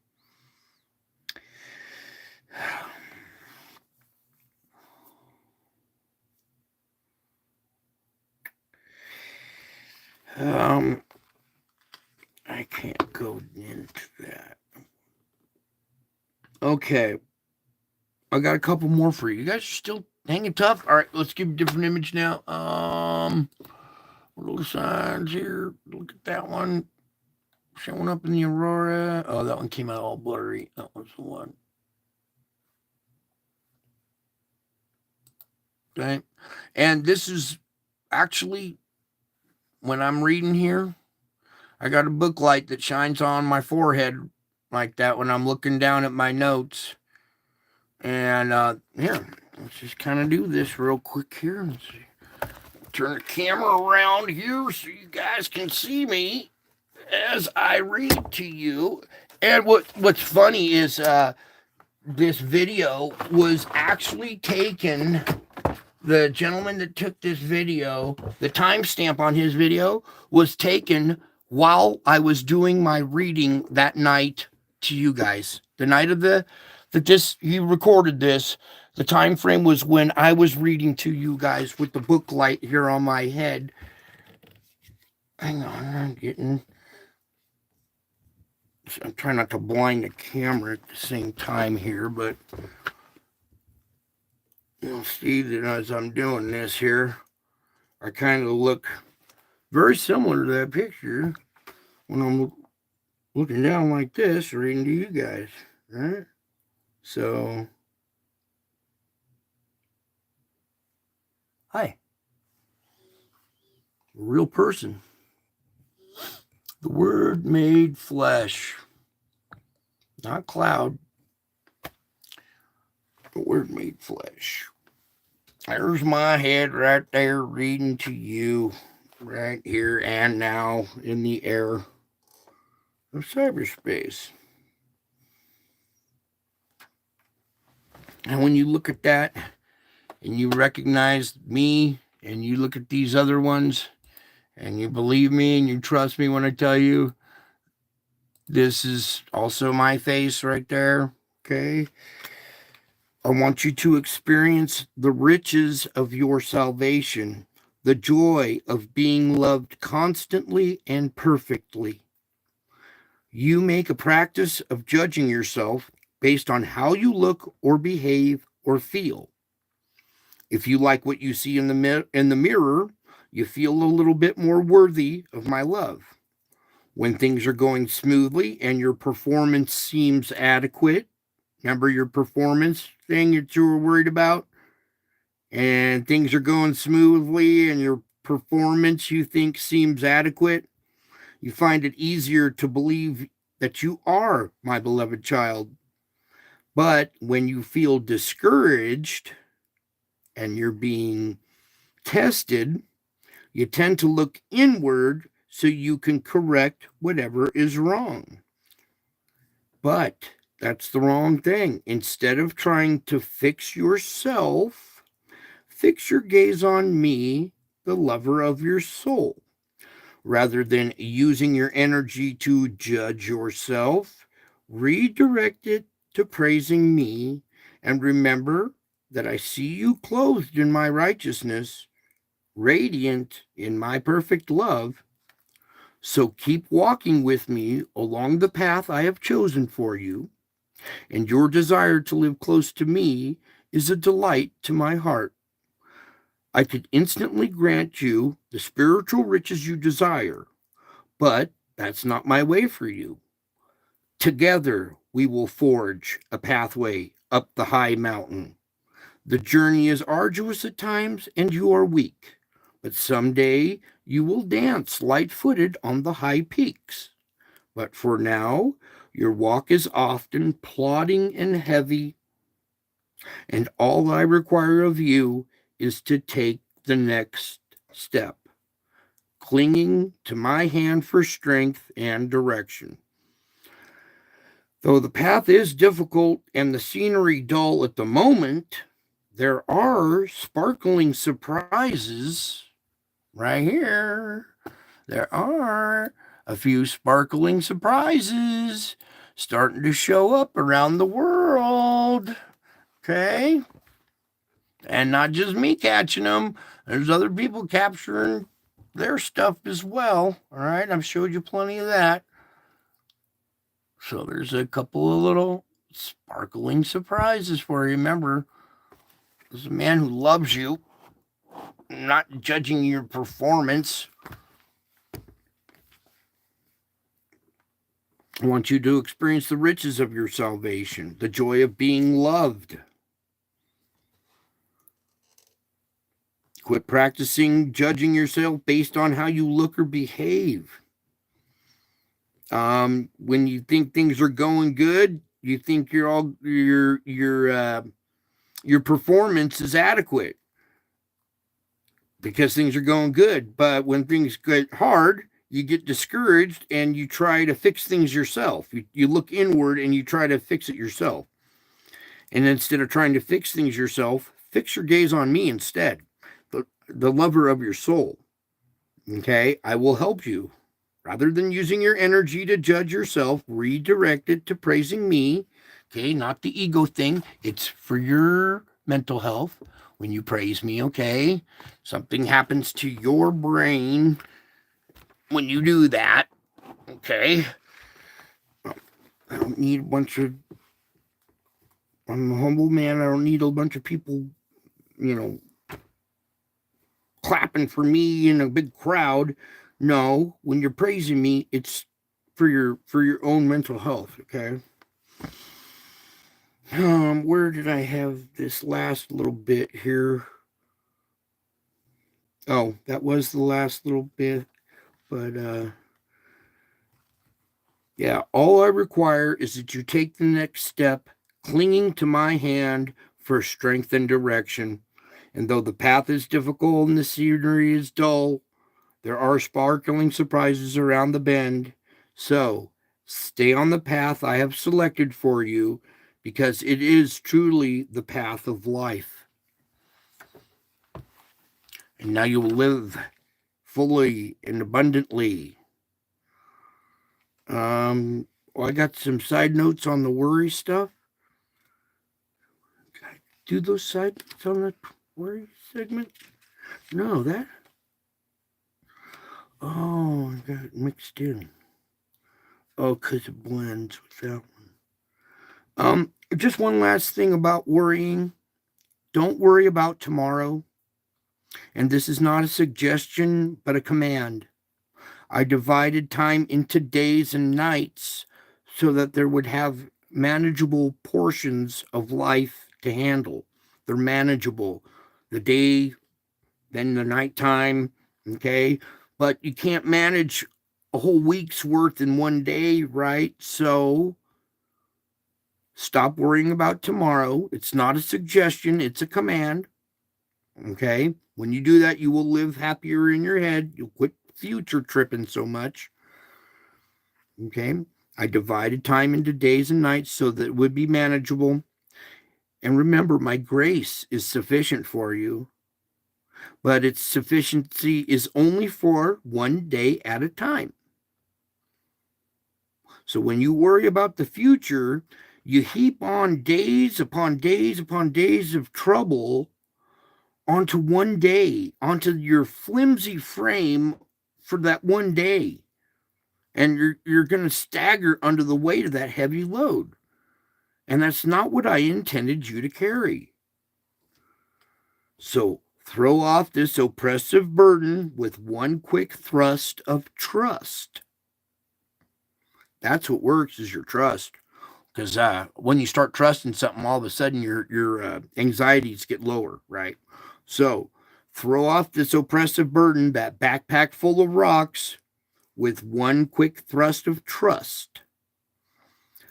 I can't go into that. Okay. I got a couple more for you. You guys are still hanging tough. All right, let's give a different image now. Little signs here. Look at that one showing up in the aurora. Oh, that one came out all blurry. That was the one. Okay, and this is actually when I'm reading here. I got a book light that shines on my forehead like that when I'm looking down at my notes. And here, let's just kind of do this real quick here. Let's see. Turn the camera around here so you guys can see me as I read to you. And what's funny is this video was actually taken. The gentleman that took this video, the timestamp on his video was taken while I was doing my reading that night to you guys. The night of he recorded this. The time frame was when I was reading to you guys with the book light here on my head. Hang on, I'm trying not to blind the camera at the same time here, but you'll see that as I'm doing this here, I kind of look very similar to that picture when I'm looking down like this, reading to you guys, right? So, hi. A real person. The Word made flesh. Not cloud. The Word made flesh. There's my head right there reading to you right here and now in the air of cyberspace. And when you look at that and you recognize me and you look at these other ones and you believe me and you trust me when I tell you this is also my face right there, okay? I want you to experience the riches of your salvation, the joy of being loved constantly and perfectly. You make a practice of judging yourself based on how you look or behave or feel. If you like what you see in the mirror, you feel a little bit more worthy of my love. When things are going smoothly and your performance seems adequate, remember your performance thing that you were worried about? And things are going smoothly and your performance you think seems adequate, you find it easier to believe that you are my beloved child. But when you feel discouraged and you're being tested, you tend to look inward so you can correct whatever is wrong. But that's the wrong thing. Instead of trying to fix yourself, fix your gaze on me, the lover of your soul. Rather than using your energy to judge yourself, redirect it to praising me, and remember that I see you clothed in my righteousness, radiant in my perfect love. So keep walking with me along the path I have chosen for you, and your desire to live close to me is a delight to my heart. I could instantly grant you the spiritual riches you desire, but that's not my way for you. Together we will forge a pathway up the high mountain. The journey is arduous at times and you are weak, but someday you will dance light-footed on the high peaks. But for now, your walk is often plodding and heavy, and all I require of you is to take the next step, clinging to my hand for strength and direction. Though the path is difficult and the scenery dull at the moment, there are sparkling surprises right here. There are a few sparkling surprises starting to show up around the world. Okay? And not just me catching them. There's other people capturing their stuff as well. All right? I've showed you plenty of that. So there's a couple of little sparkling surprises for you. Remember, This is a man who loves you, not judging your performance. I want you to experience the riches of your salvation, the joy of being loved. Quit practicing judging yourself based on how you look or behave. When you think things are going good, you think your performance is adequate because things are going good. But when things get hard, you get discouraged and you try to fix things yourself. You look inward and you try to fix it yourself. And instead of trying to fix things yourself, fix your gaze on me instead, the lover of your soul. Okay, I will help you. Rather than using your energy to judge yourself, redirect it to praising me. Okay, not the ego thing. It's for your mental health. When you praise me, okay, something happens to your brain when you do that. Okay, I don't need a bunch of, I'm a humble man. I don't need a bunch of people, clapping for me in a big crowd. No, when you're praising me, it's for your own mental health, okay? Where did I have this last little bit here? Oh, that was the last little bit, but yeah, all I require is that you take the next step, clinging to my hand for strength and direction. And though the path is difficult and the scenery is dull, there are sparkling surprises around the bend. So stay on the path I have selected for you, because it is truly the path of life. And now you will live fully and abundantly. I got some side notes on the worry stuff. Can I do those side notes on the worry segment? No, that. Oh, I got it mixed in. Oh, because it blends with that one. Just one last thing about worrying. Don't worry about tomorrow. And this is not a suggestion, but a command. I divided time into days and nights so that there would have manageable portions of life to handle. They're manageable. The day, then the nighttime, okay? But you can't manage a whole week's worth in one day, right? So stop worrying about tomorrow. It's not a suggestion, it's a command. Okay? When you do that, you will live happier in your head. You'll quit future tripping so much. Okay? I divided time into days and nights so that it would be manageable. And remember, my grace is sufficient for you, but its sufficiency is only for one day at a time. So when you worry about the future, you heap on days upon days upon days of trouble onto one day, onto your flimsy frame for that one day. And you're going to stagger under the weight of that heavy load. And that's not what I intended you to carry. So throw off this oppressive burden with one quick thrust of trust. That's what works, is your trust. Because when you start trusting something, all of a sudden your anxieties get lower, right? So throw off this oppressive burden, that backpack full of rocks, with one quick thrust of trust.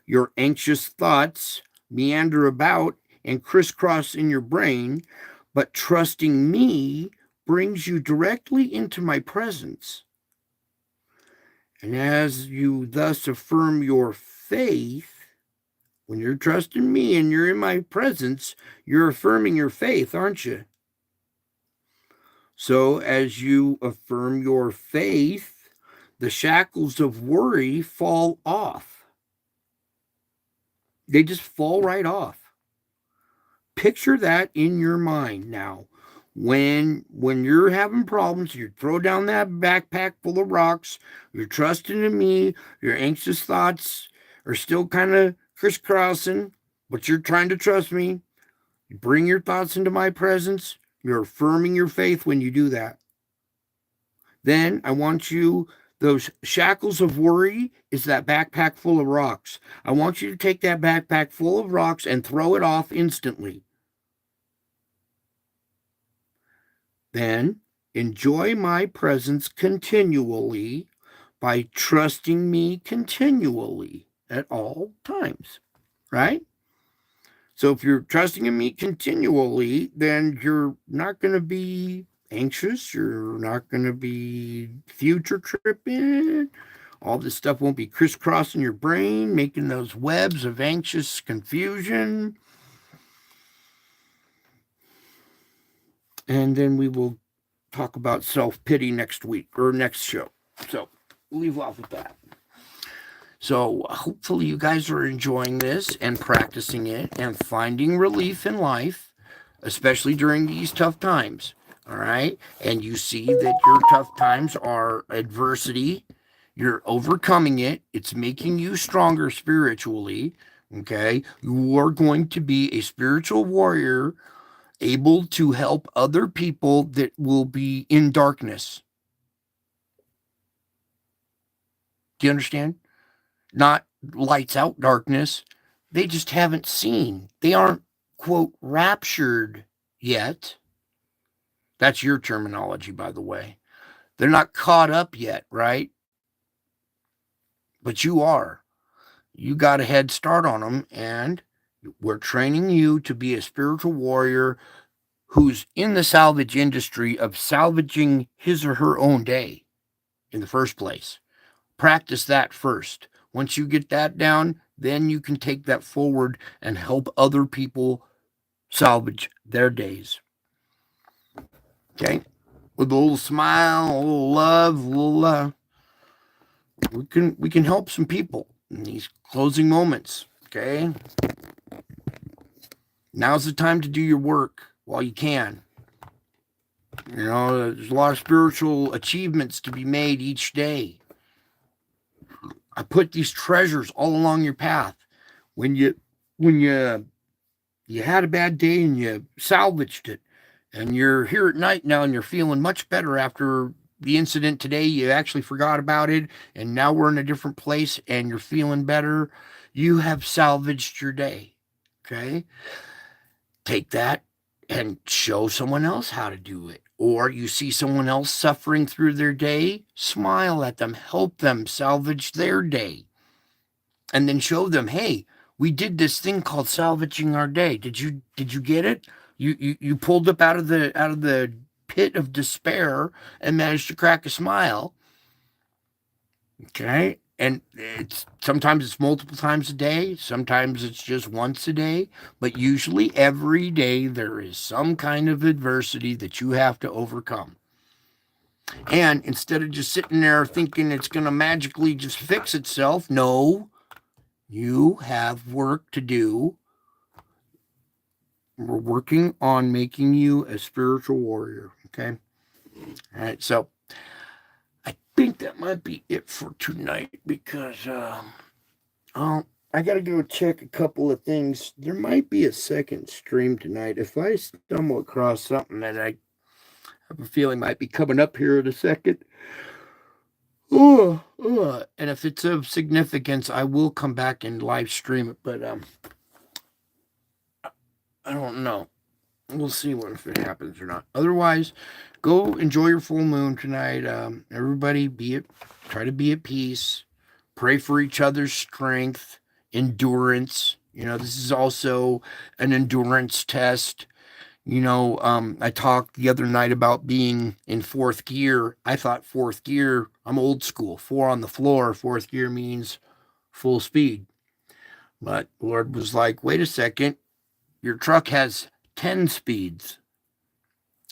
Your anxious thoughts meander about and crisscross in your brain, but trusting me brings you directly into my presence. And as you thus affirm your faith, when you're trusting me and you're in my presence, you're affirming your faith, aren't you? So as you affirm your faith, the shackles of worry fall off. They just fall right off. Picture that in your mind now. When you're having problems, you throw down that backpack full of rocks, you're trusting in me, your anxious thoughts are still kind of crisscrossing, but you're trying to trust me. You bring your thoughts into my presence. You're affirming your faith when you do that. Then I want you, those shackles of worry is that backpack full of rocks. I want you to take that backpack full of rocks and throw it off instantly. Then enjoy my presence continually by trusting me continually at all times, right? So if you're trusting in me continually, then you're not going to be anxious. You're not going to be future tripping. All this stuff won't be crisscrossing your brain, making those webs of anxious confusion. And then we will talk about self-pity next week or next show. So we'll leave off with that. So hopefully you guys are enjoying this and practicing it and finding relief in life, especially during these tough times. All right. And you see that your tough times are adversity. You're overcoming it. It's making you stronger spiritually. Okay. You are going to be a spiritual warrior able to help other people that will be in darkness. Do you understand? Not lights out darkness. They just haven't seen. They aren't, quote, raptured yet. That's your terminology, by the way. They're not caught up yet, right? But you are. You got a head start on them, and we're training you to be a spiritual warrior who's in the salvage industry of salvaging his or her own day in the first place. Practice that first. Once you get that down, then you can take that forward and help other people salvage their days. Okay? With a little smile, a little love, a little we can help some people in these closing moments. Okay? Now's the time to do your work while you can. You know, there's a lot of spiritual achievements to be made each day. I put these treasures all along your path. When you had a bad day and you salvaged it, and you're here at night now and you're feeling much better after the incident today, you actually forgot about it, and now we're in a different place and you're feeling better, you have salvaged your day. Okay? Take that and show someone else how to do it. Or you see someone else suffering through their day, smile at them, help them salvage their day. And then show them, hey, we did this thing called salvaging our day. Did you get it? You pulled up out of the pit of despair and managed to crack a smile. Okay? And sometimes it's multiple times a day, sometimes it's just once a day, but usually every day there is some kind of adversity that you have to overcome. And instead of just sitting there thinking it's going to magically just fix itself, no, you have work to do. We're working on making you a spiritual warrior, okay? All right, so I think that might be it for tonight because I got to go check a couple of things. There might be a second stream tonight. If I stumble across something that I have a feeling might be coming up here in a second. And if it's of significance, I will come back and live stream it, but I don't know. We'll see if it happens or not. Otherwise, go enjoy your full moon tonight. Everybody try to be at peace. Pray for each other's strength, endurance. You know, this is also an endurance test. You know, I talked the other night about being in fourth gear. I thought fourth gear, I'm old school. 4 on the floor. Fourth gear means full speed. But the Lord was like, wait a second. Your truck has 10 speeds.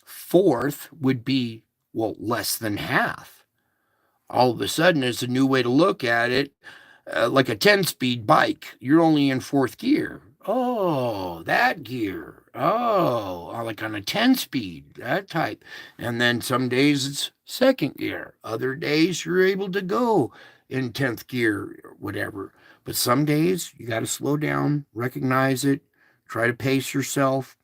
Fourth would be, well, less than half. All of a sudden, it's a new way to look at it. Like a 10-speed bike, you're only in fourth gear. Oh, that gear. Oh, like on a 10-speed, that type. And then some days it's second gear. Other days you're able to go in 10th gear or whatever. But some days you got to slow down, recognize it, try to pace yourself,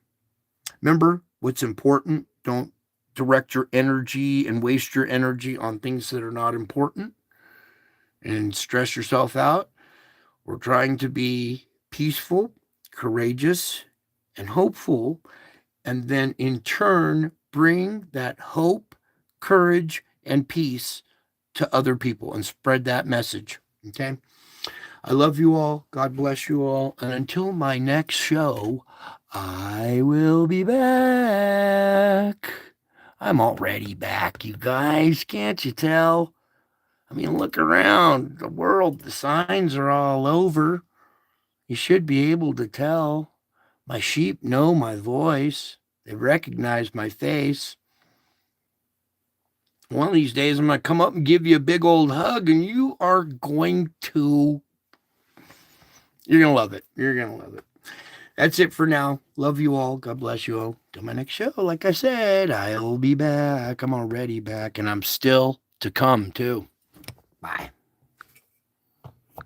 Remember what's important. Don't direct your energy and waste your energy on things that are not important and stress yourself out. We're trying to be peaceful, courageous, and hopeful, and then in turn bring that hope, courage, and peace to other people and spread that message. Okay? I love you all. God bless you all. And until my next show, I will be back. I'm already back, you guys. Can't you tell? I mean, look around the world. The signs are all over. You should be able to tell. My sheep know my voice. They recognize my face. One of these days, I'm going to come up and give you a big old hug, and you are going to... You're going to love it. You're going to love it. That's it for now. Love you all. God bless you all. Till my next show, like I said, I'll be back. I'm already back, and I'm still to come, too. Bye.